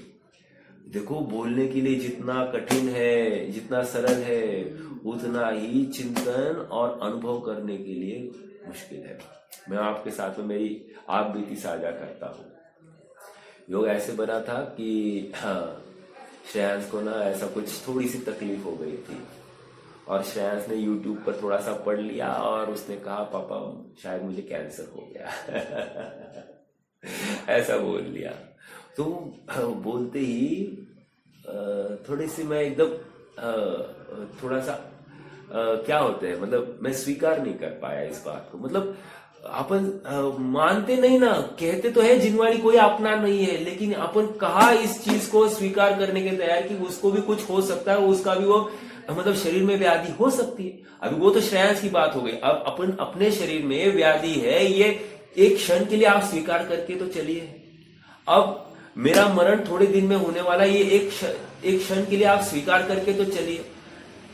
देखो, बोलने के लिए जितना कठिन है, जितना सरल है, उतना ही चिंतन और अनुभव करने के लिए मुश्किल है। मैं आपके साथ में मेरी आप बीती साझा करता हूँ। योग ऐसे बना था कि श्रेयांश को ना ऐसा कुछ थोड़ी सी तकलीफ हो गई थी, और श्रेयांश ने YouTube पर थोड़ा सा पढ़ लिया और उसने कहा पापा शायद मुझे कैंसर हो गया ऐसा बोल लिया। तो बोलते ही थोड़ी सी मैं एकदम थोड़ा सा क्या होते हैं, मतलब मैं स्वीकार नहीं कर पाया इस बात को। मतलब अपन मानते नहीं ना, कहते तो है जिनवाणी कोई अपना नहीं है, लेकिन अपन कहा इस चीज को स्वीकार करने के तैयार कि उसको भी कुछ हो सकता है, उसका भी वो मतलब शरीर में व्याधि हो सकती है। अभी वो तो श्रेयांश की बात हो गई, अब अपन अपने शरीर में व्याधि है, ये एक क्षण के लिए आप स्वीकार करके तो चलिए। अब मेरा मरण थोड़े दिन में होने वाला, ये एक क्षण के लिए आप स्वीकार करके तो चलिए।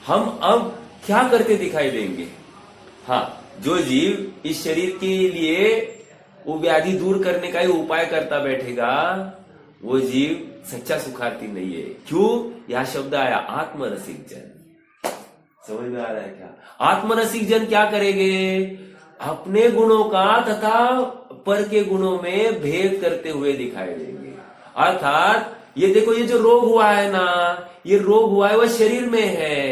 हम अब क्या करते दिखाई देंगे? हाँ, जो जीव इस शरीर के लिए वो व्याधि दूर करने का ही उपाय करता बैठेगा, वो जीव सच्चा सुखार्थी नहीं है। क्यों? यह शब्द आया आत्मरसिक जन। समझ में आ रहा है क्या? आत्मरसिक जन क्या करेंगे? अपने गुणों का तथा पर के गुणों में भेद करते हुए दिखाई देंगे। अर्थात ये देखो, ये जो रोग हुआ है ना, ये रोग हुआ है वह शरीर में है।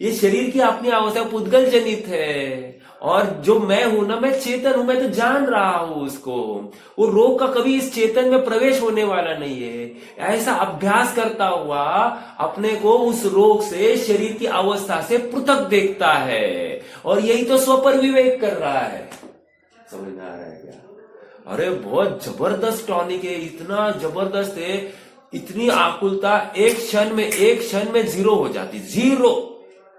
ये शरीर की अपनी अवस्था पुद्गल जनित है, और जो मैं हूं ना, मैं चेतन हूं, मैं तो जान रहा हूं उसको। वो रोग का कभी इस चेतन में प्रवेश होने वाला नहीं है। ऐसा अभ्यास करता हुआ अपने को उस रोग से, शरीर की अवस्था से पृथक देखता है, और यही तो स्वपर विवेक कर रहा है। समझ में आ रहा है क्या? अरे बहुत जबरदस्त टॉनिक है, इतना जबरदस्त है, इतनी आकुलता एक क्षण में जीरो हो जाती, जीरो,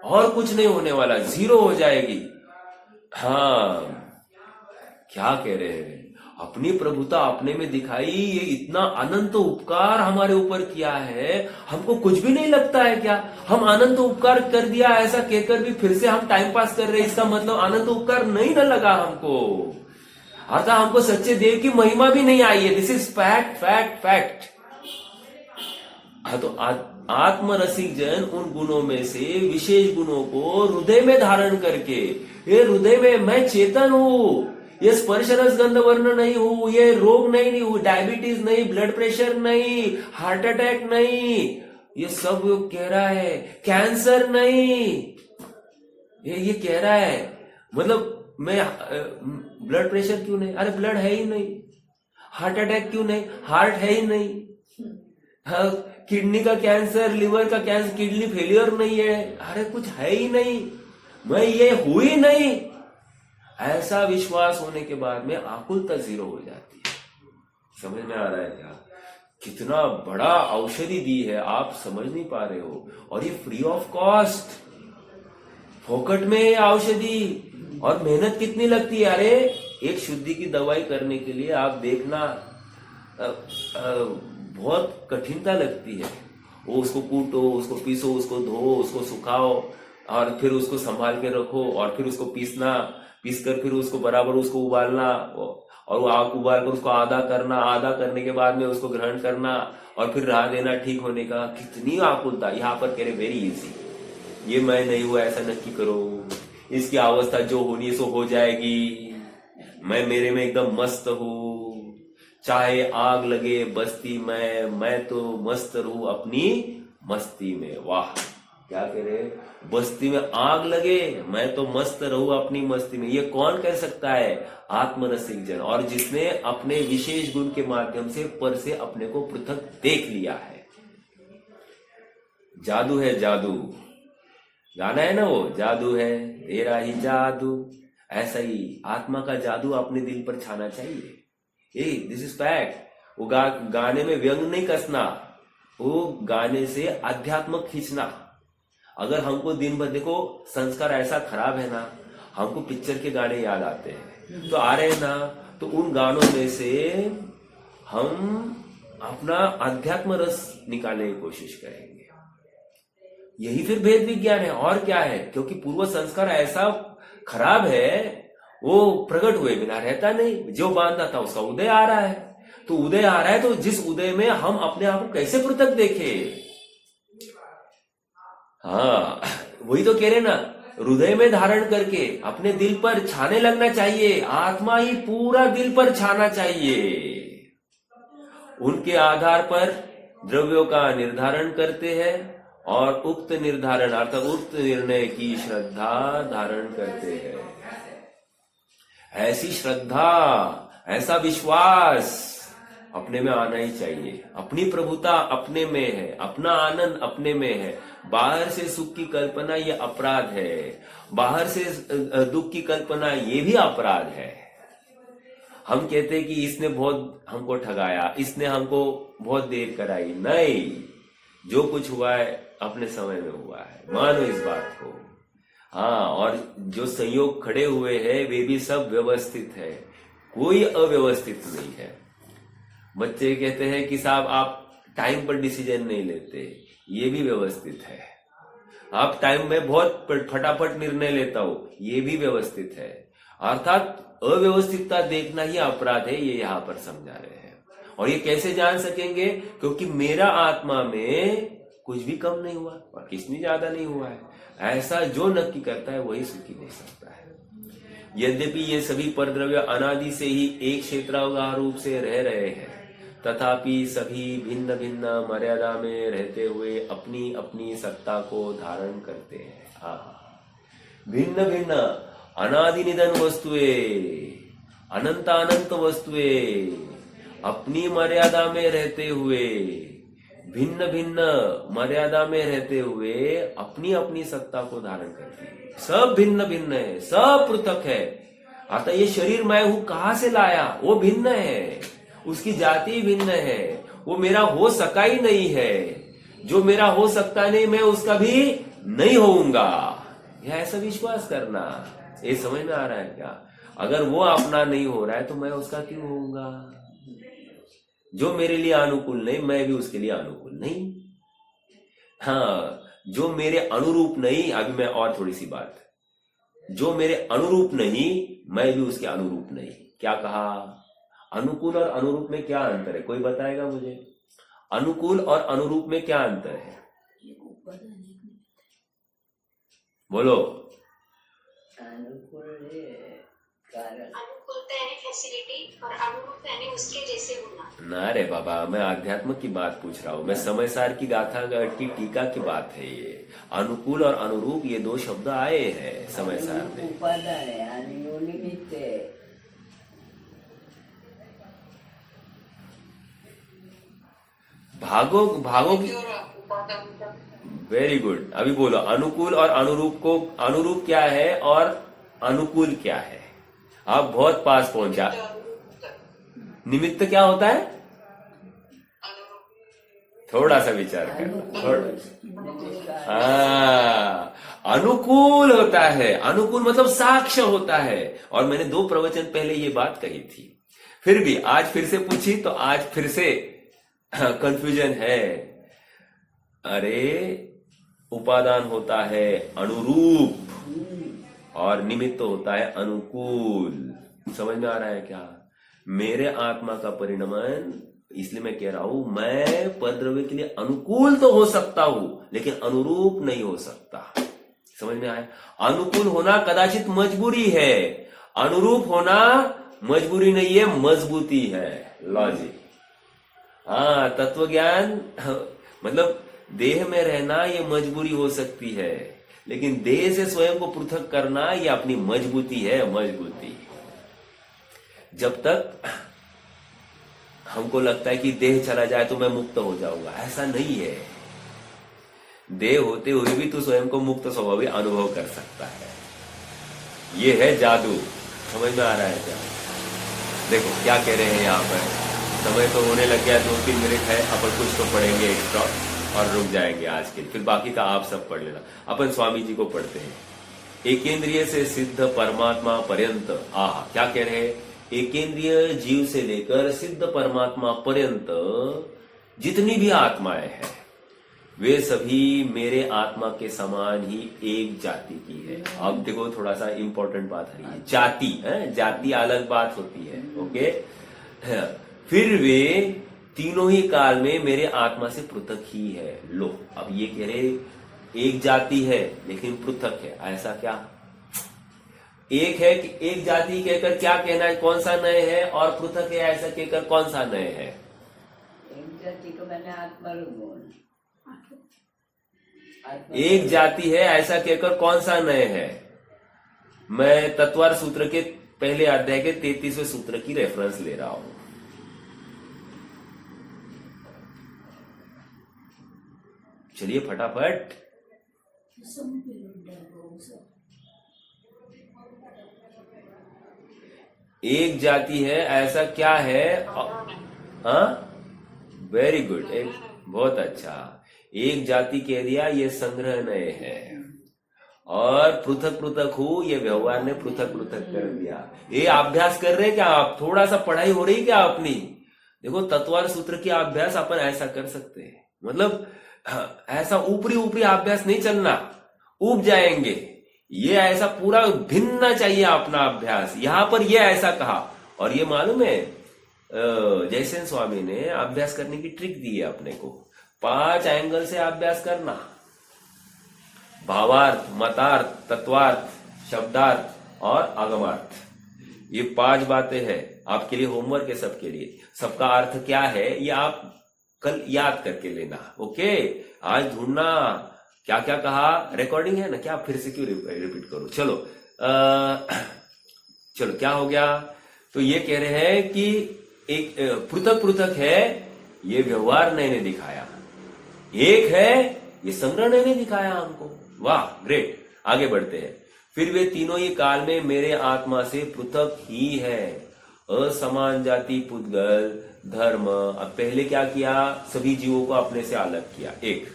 और कुछ नहीं होने वाला, जीरो हो जाएगी। हाँ, क्या कह रहे हैं? अपनी प्रभुता अपने में दिखाई, ये इतना अनंत उपकार हमारे ऊपर किया है, हमको कुछ भी नहीं लगता है क्या? हम अनंत उपकार कर दिया ऐसा कहकर भी फिर से हम टाइम पास कर रहे हैं, इसका मतलब अनंत उपकार नहीं न लगा हमको, अर्थात हमको सच्चे देव की महिमा भी नहीं आई है। This is fact fact fact. तो आत्मरसिक जन उन गुणों में से विशेष गुणों को हृदय में धारण करके, ये हृदय में मैं चेतन हूं, ये स्पर्श रस गंध वर्ण नहीं हूं, ये रोग नहीं हूं, डायबिटीज नहीं, ब्लड प्रेशर नहीं, हार्ट अटैक नहीं, ये सब कह रहा है, कैंसर नहीं, ये कह रहा है। मतलब मैं ब्लड प्रेशर क्यों नहीं? अरे ब्लड है ही नहीं। हार्ट अटैक क्यों नहीं? हार्ट है ही नहीं। किडनी का कैंसर, लिवर का कैंसर, किडनी फेलियर नहीं है, अरे कुछ है ही नहीं, मैं ये हुई नहीं। ऐसा विश्वास होने के बाद में आकुलता जीरो हो जाती है। समझ में आ रहा है क्या? कितना बड़ा औषधि दी है, आप समझ नहीं पा रहे हो। और ये फ्री ऑफ कॉस्ट, फोकट में ये औषधि। और मेहनत कितनी लगती है? अरे एक शुद्धि की दवाई करने के लिए आप देखना, बहुत कठिनता लगती है। वो उसको कूटो, उसको पीसो, उसको धो, उसको सुखाओ, और फिर उसको संभाल के रखो, और फिर उसको पीस कर फिर उसको बराबर उसको उबालना, और वो आग उबाल कर उसको आधा करना, आधा करने के बाद में उसको ग्रहण करना, और फिर राह देना ठीक होने का। कितनी आकुलता। यहाँ पर कह रहे वेरी इजी, ये मैं नहीं हुआ ऐसा नक्की करो, इसकी अवस्था जो होनी है सो हो जाएगी, मैं मेरे में एकदम मस्त हूं, चाहे आग लगे बस्ती में, मैं तो मस्त रहूं अपनी मस्ती में। वाह, क्या कह रहे? बस्ती में आग लगे, मैं तो मस्त रहूं अपनी मस्ती में। ये कौन कह सकता है? आत्मरसिक जन, और जिसने अपने विशेष गुण के माध्यम से पर से अपने को पृथक देख लिया है। जादू है जादू, गाना है ना वो, जादू है तेरा ही जादू। ऐसा ही आत्मा का जादू अपने दिल पर छाना चाहिए। This is fact. वो गाने में व्यंग नहीं कसना, वो गाने से अध्यात्म खींचना। अगर हमको दिन भर, देखो संस्कार ऐसा खराब है ना, हमको पिक्चर के गाने याद आते हैं तो आ रहे हैं ना, तो उन गानों में से हम अपना अध्यात्म रस निकालने की कोशिश करेंगे। यही फिर भेद विज्ञान है, और क्या है? क्योंकि पूर्व संस्कार ऐसा खराब है, वो प्रकट हुए बिना रहता नहीं। जो बांधा था उसका उदय आ रहा है, तो उदय आ रहा है, तो जिस उदय में हम अपने आप को कैसे पृथक देखें? हाँ, वही तो कह रहे ना, हृदय में धारण करके अपने दिल पर छाने लगना चाहिए। आत्मा ही पूरा दिल पर छाना चाहिए। उनके आधार पर द्रव्यों का निर्धारण करते हैं, और उक्त निर्धारण अर्थात उक्त निर्णय की श्रद्धा धारण करते हैं। ऐसी श्रद्धा, ऐसा विश्वास अपने में आना ही चाहिए। अपनी प्रभुता अपने में है, अपना आनंद अपने में है। बाहर से सुख की कल्पना ये अपराध है, बाहर से दुख की कल्पना ये भी अपराध है। हम कहते हैं कि इसने बहुत हमको ठगाया, इसने हमको बहुत देर कराई। नहीं, जो कुछ हुआ है अपने समय में हुआ है, मानो इस बात को। हाँ, और जो संयोग खड़े हुए हैं वे भी सब व्यवस्थित है, कोई अव्यवस्थित नहीं है। बच्चे कहते हैं कि साहब आप टाइम पर डिसीजन नहीं लेते, ये भी व्यवस्थित है। आप टाइम में बहुत फटाफट निर्णय लेता हो, ये भी व्यवस्थित है। अर्थात अव्यवस्थितता देखना ही अपराध है, ये यहां पर समझा रहे हैं। और ये कैसे जान सकेंगे? क्योंकि मेरा आत्मा में कुछ भी कम नहीं हुआ और किसने ज्यादा नहीं हुआ है। ऐसा जो नक्की करता है वही सुखी हो सकता है। यद्यपि ये सभी परद्रव्य अनादि से ही एक क्षेत्रावगाह रूप से रह रहे हैं, तथापि सभी भिन्न भिन्न मर्यादा में रहते हुए अपनी अपनी सत्ता को धारण करते हैं। भिन्न भिन्न अनादि निधन वस्तुएं, अनंत वस्तुएं अपनी मर्यादा में रहते हुए, भिन्न भिन्न मर्यादा में रहते हुए अपनी अपनी सत्ता को धारण करती है। सब भिन्न भिन्न है, सब पृथक है। अतः ये शरीर मैं हूं कहां से लाया? वो भिन्न है, उसकी जाति भिन्न है, वो मेरा हो सका ही नहीं है। जो मेरा हो सकता नहीं, मैं उसका भी नहीं होऊंगा। यह ऐसा विश्वास करना, ये समझ में आ रहा है क्या? अगर वो अपना नहीं हो रहा है तो मैं उसका क्यों होऊंगा? जो मेरे लिए अनुकूल नहीं, मैं भी उसके लिए अनुकूल नहीं। हाँ, जो मेरे अनुरूप नहीं, अभी मैं और थोड़ी सी बात, जो मेरे अनुरूप नहीं, मैं भी उसके अनुरूप नहीं। क्या कहा? अनुकूल और अनुरूप में क्या अंतर है? कोई बताएगा मुझे? अनुकूल और अनुरूप में क्या अंतर है? बोलो। अनुकूलता यानी फैसिलिटी और अनुरूप यानी उसके जैसे होना। ना रे बाबा, मैं आध्यात्म की बात पूछ रहा हूं। मैं समयसार की गाथा की टीका की बात है। ये अनुकूल और अनुरूप ये दो शब्द आए हैं समयसार में। उपादान है आणि वो निमित्त है। भागों की वेरी गुड। अभी बोलो, अनुकूल और अनुरूप को, अनुरूप क्या है और अनुकूल क्या है? आप बहुत पास पहुंचा। निमित्त क्या होता है? थोड़ा सा विचार कर। अनुकूल होता है, अनुकूल मतलब साक्ष्य होता है। और मैंने 2 प्रवचन पहले ये बात कही थी, फिर भी आज फिर से पूछी तो आज फिर से कंफ्यूजन है। अरे उपादान होता है अनुरूप और निमित्त होता है अनुकूल। समझ में आ रहा है क्या? मेरे आत्मा का परिणमन, इसलिए मैं कह रहा हूं, मैं परद्रव्य के लिए अनुकूल तो हो सकता हूं लेकिन अनुरूप नहीं हो सकता। समझ में आया? अनुकूल होना कदाचित मजबूरी है, अनुरूप होना मजबूरी नहीं है, मजबूती है, लॉजिक। हाँ, तत्व ज्ञान मतलब देह में रहना ये मजबूरी हो सकती है, लेकिन देह से स्वयं को पृथक करना ये अपनी मजबूती है, मजबूती। जब तक हमको लगता है कि देह चला जाए तो मैं मुक्त हो जाऊंगा, ऐसा नहीं है। देह होते हुए भी तू स्वयं को मुक्त स्वभावी अनुभव कर सकता है। ये है जादू। समझ में आ रहा है क्या? देखो क्या कह रहे हैं यहाँ पर। समय तो होने लग गया, 2-3 मिनट है, अपन कुछ तो पढ़ेंगे एक्स्ट्रा और रुक जाएंगे आज के, फिर बाकी का आप सब पढ़ लेना। अपन स्वामी जी को पढ़ते हैं। एकेंद्रिय से सिद्ध परमात्मा पर्यंत। क्या कह रहे हैं? एकेंद्रिय जीव से लेकर सिद्ध परमात्मा पर्यंत जितनी भी आत्माएं हैं वे सभी मेरे आत्मा के समान ही एक जाति की है। अब देखो थोड़ा सा इंपॉर्टेंट बात है, जाति है, जाति अलग बात होती है, ओके। फिर वे तीनों ही काल में मेरे आत्मा से पृथक ही है। लो, अब ये कह रहे एक जाति है लेकिन पृथक है, ऐसा क्या? एक है कि एक जाति कहकर क्या कहना है, कौन सा नए है, और पृथक है ऐसा कहकर कौन सा नए है? एक जाति को मैंने आत्मरूप, एक जाति है ऐसा कहकर कौन सा नए है? मैं तत्वार सूत्र के पहले अध्याय के 33वें सूत्र की रेफरेंस ले रहा हूं। चलिए फटाफट। एक जाति है ऐसा क्या है? हाँ, वेरी गुड, एक बहुत अच्छा। एक जाति कह दिया, ये संग्रह नए है, और पृथक पृथक हूं ये व्यवहार ने पृथक पृथक कर दिया। ये अभ्यास कर रहे हैं क्या आप? थोड़ा सा पढ़ाई हो रही क्या अपनी? देखो तत्वार सूत्र की अभ्यास अपन ऐसा कर सकते हैं, मतलब ऐसा ऊपरी ऊपरी अभ्यास नहीं चलना, उब जाएंगे। ये ऐसा पूरा भिन्न चाहिए अपना अभ्यास। यहां पर ये ऐसा कहा, और ये मालूम है जयसेन स्वामी ने अभ्यास करने की ट्रिक दी है अपने को। 5 एंगल से अभ्यास करना, भावार्थ, मतार्थ, तत्वार्थ, शब्दार्थ और आगमार्थ। ये 5 बातें हैं आपके लिए, होमवर्क है सबके लिए। सबका अर्थ क्या है ये आप कल याद करके लेना। ओके, आज ढूंढना क्या क्या कहा, रिकॉर्डिंग है ना, क्या फिर से क्यों रिपीट करूं। चलो चलो क्या हो गया। तो ये कह रहे हैं कि एक पृथक पृथक है ये व्यवहार नए ने दिखाया, एक है ये संग्रह नए ने दिखाया हमको। वाह, ग्रेट। आगे बढ़ते हैं। फिर वे तीनों ही काल में मेरे आत्मा से पृथक ही है। असमान जाति पुद्गल धर्म। अब पहले क्या किया, सभी जीवों को अपने से अलग किया, एक।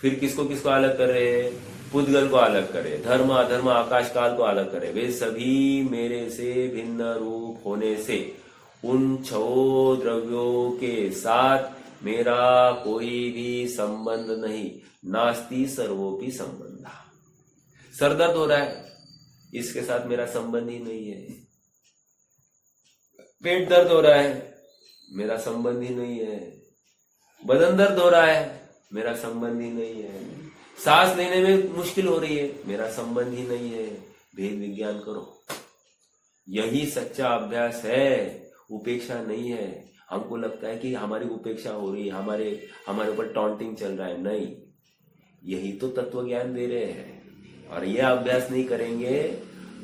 फिर किसको किसको अलग कर रहे हैं, पुद्गल को अलग करे, धर्म अधर्म आकाश काल को अलग करे। वे सभी मेरे से भिन्न रूप होने से उन 6 द्रव्यों के साथ मेरा कोई भी संबंध नहीं। नास्ति सर्वोपि संबंध। सरदर्द हो रहा है, इसके साथ मेरा संबंध ही नहीं है। पेट दर्द हो रहा है, मेरा संबंध ही नहीं है। बदन दर्द हो रहा है, मेरा संबंध ही नहीं है। सांस लेने में मुश्किल हो रही है, मेरा संबंध ही नहीं है। भेद विज्ञान करो, यही सच्चा अभ्यास है, उपेक्षा नहीं है। हमको लगता है कि हमारी उपेक्षा हो रही है, हमारे ऊपर टॉन्टिंग चल रहा है। नहीं, यही तो तत्व ज्ञान दे रहे हैं। और यह अभ्यास नहीं करेंगे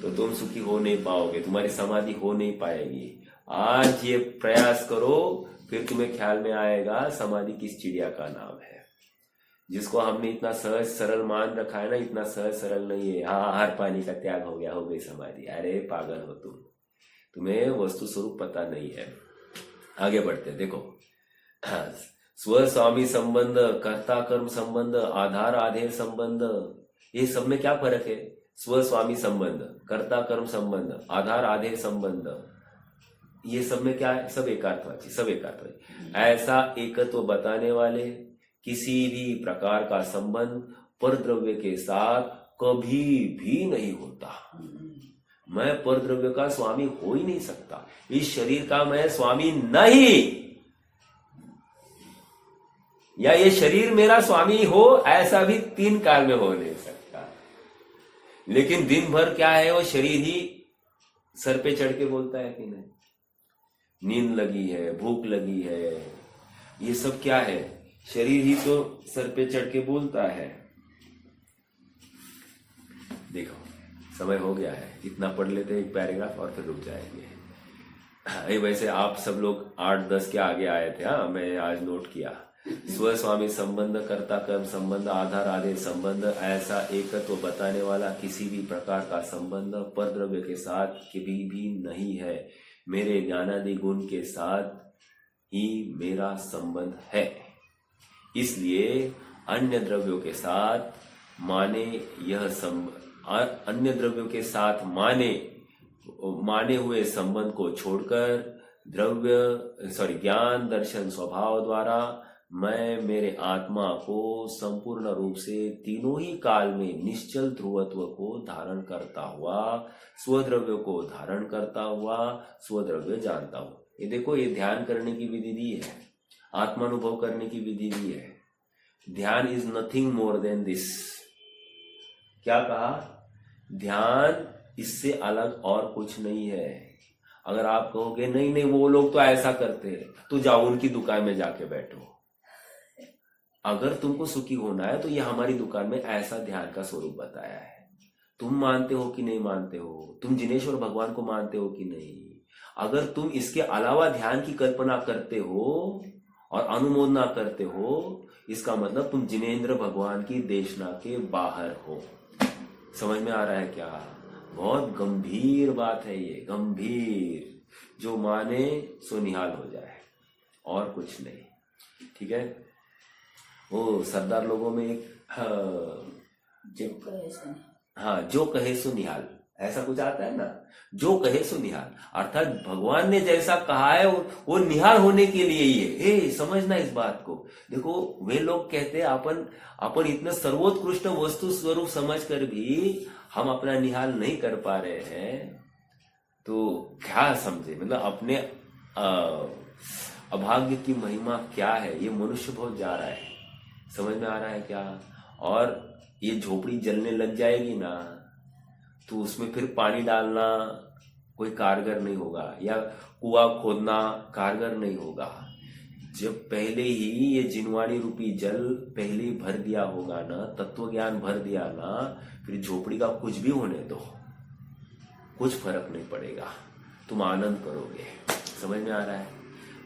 तो तुम सुखी हो नहीं पाओगे, तुम्हारी समाधि हो नहीं पाएगी। आज ये प्रयास करो, फिर तुम्हें ख्याल में आएगा समाधि किस चिड़िया का नाम है। जिसको हमने इतना सहज सरल मान रखा है ना, इतना सहज सरल नहीं है। हाँ, हर पानी का त्याग हो गया, हो गई समाधि। अरे पागल हो तुम, तुम्हें वस्तु स्वरूप पता नहीं है। आगे बढ़ते देखो। स्व स्वामी संबंध, कर्ता कर्म संबंध, आधार आधेय संबंध, ये सब में क्या फर्क है। स्व स्वामी संबंध, कर्ता कर्म संबंध, आधार आधेय संबंध, ये सब में क्या है, सब एकार्थवाची, सब एकार्थवाची। ऐसा एकत्व बताने वाले किसी भी प्रकार का संबंध परद्रव्य के साथ कभी भी नहीं होता। मैं परद्रव्य का स्वामी हो ही नहीं सकता, इस शरीर का मैं स्वामी नहीं, या ये शरीर मेरा स्वामी हो, ऐसा भी 3 काल में हो नहीं सकता। लेकिन दिन भर क्या है, वो शरीर ही सर पे चढ़ के बोलता है कि नहीं, नींद लगी है, भूख लगी है, ये सब क्या है, शरीर ही तो सर पे चढ़ के बोलता है। देखो समय हो गया है, इतना पढ़ लेते हैं एक पैराग्राफ और फिर रुक जाएंगे। वैसे आप सब लोग 8-10 के आगे आए थे। हाँ, मैं आज नोट किया। स्व स्वामी संबंध, कर्ता कर्म संबंध, आधार आधेय संबंध, ऐसा एकत्व बताने वाला किसी भी प्रकार का संबंध परद्रव्य के साथ कभी भी नहीं है। मेरे ज्ञानादि गुण के साथ ही मेरा संबंध है। इसलिए अन्य द्रव्यों के साथ माने अन्य द्रव्यों के साथ माने हुए संबंध को छोड़कर ज्ञान दर्शन स्वभाव द्वारा मैं मेरे आत्मा को संपूर्ण रूप से तीनों ही काल में निश्चल ध्रुवत्व को धारण करता हुआ, स्वद्रव्य को धारण करता हुआ स्वद्रव्य जानता हूं। ये देखो, ये ध्यान करने की विधि दी है, आत्मानुभव करने की विधि दी है। ध्यान is nothing more than this. क्या कहा, ध्यान इससे अलग और कुछ नहीं है। अगर आप कहोगे नहीं नहीं वो लोग तो ऐसा करते हैं, तो जाओ उनकी दुकान में जाके बैठो। अगर तुमको सुखी होना है तो ये हमारी दुकान में ऐसा ध्यान का स्वरूप बताया है। तुम मानते हो कि नहीं मानते हो, तुम जिनेश्वर भगवान को मानते हो कि नहीं, अगर तुम इसके अलावा ध्यान की कल्पना करते हो और अनुमोदना करते हो, इसका मतलब तुम जिनेंद्र भगवान की देशना के बाहर हो। समझ में आ रहा है क्या? बहुत गंभीर बात है ये, गंभीर। जो माने सो निहाल हो जाए, और कुछ नहीं। ठीक है। वो सरदार लोगों में एक जो कहे सो निहाल, ऐसा कुछ आता है ना, जो कहे सो निहाल, अर्थात भगवान ने जैसा कहा है वो निहाल होने के लिए ही है। हे समझना इस बात को। देखो वे लोग कहते हैं अपन इतना सर्वोत्कृष्ट वस्तु स्वरूप समझ कर भी हम अपना निहाल नहीं कर पा रहे हैं, तो क्या समझे, मतलब अपने अभाग्य की महिमा क्या है, ये मनुष्य बहुत जा रहा है। समझ में आ रहा है क्या? और ये झोपड़ी जलने लग जाएगी ना, तो उसमें फिर पानी डालना कोई कारगर नहीं होगा, या कुआं खोदना कारगर नहीं होगा। जब पहले ही ये जिनवाणी रूपी जल पहले ही भर दिया होगा ना, तत्व ज्ञान भर दिया ना, फिर झोपड़ी का कुछ भी होने दो, कुछ फर्क नहीं पड़ेगा, तुम आनंद करोगे। समझ में आ रहा है?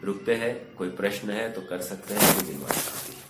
रुकते हैं, कोई प्रश्न है तो कर सकते हैं।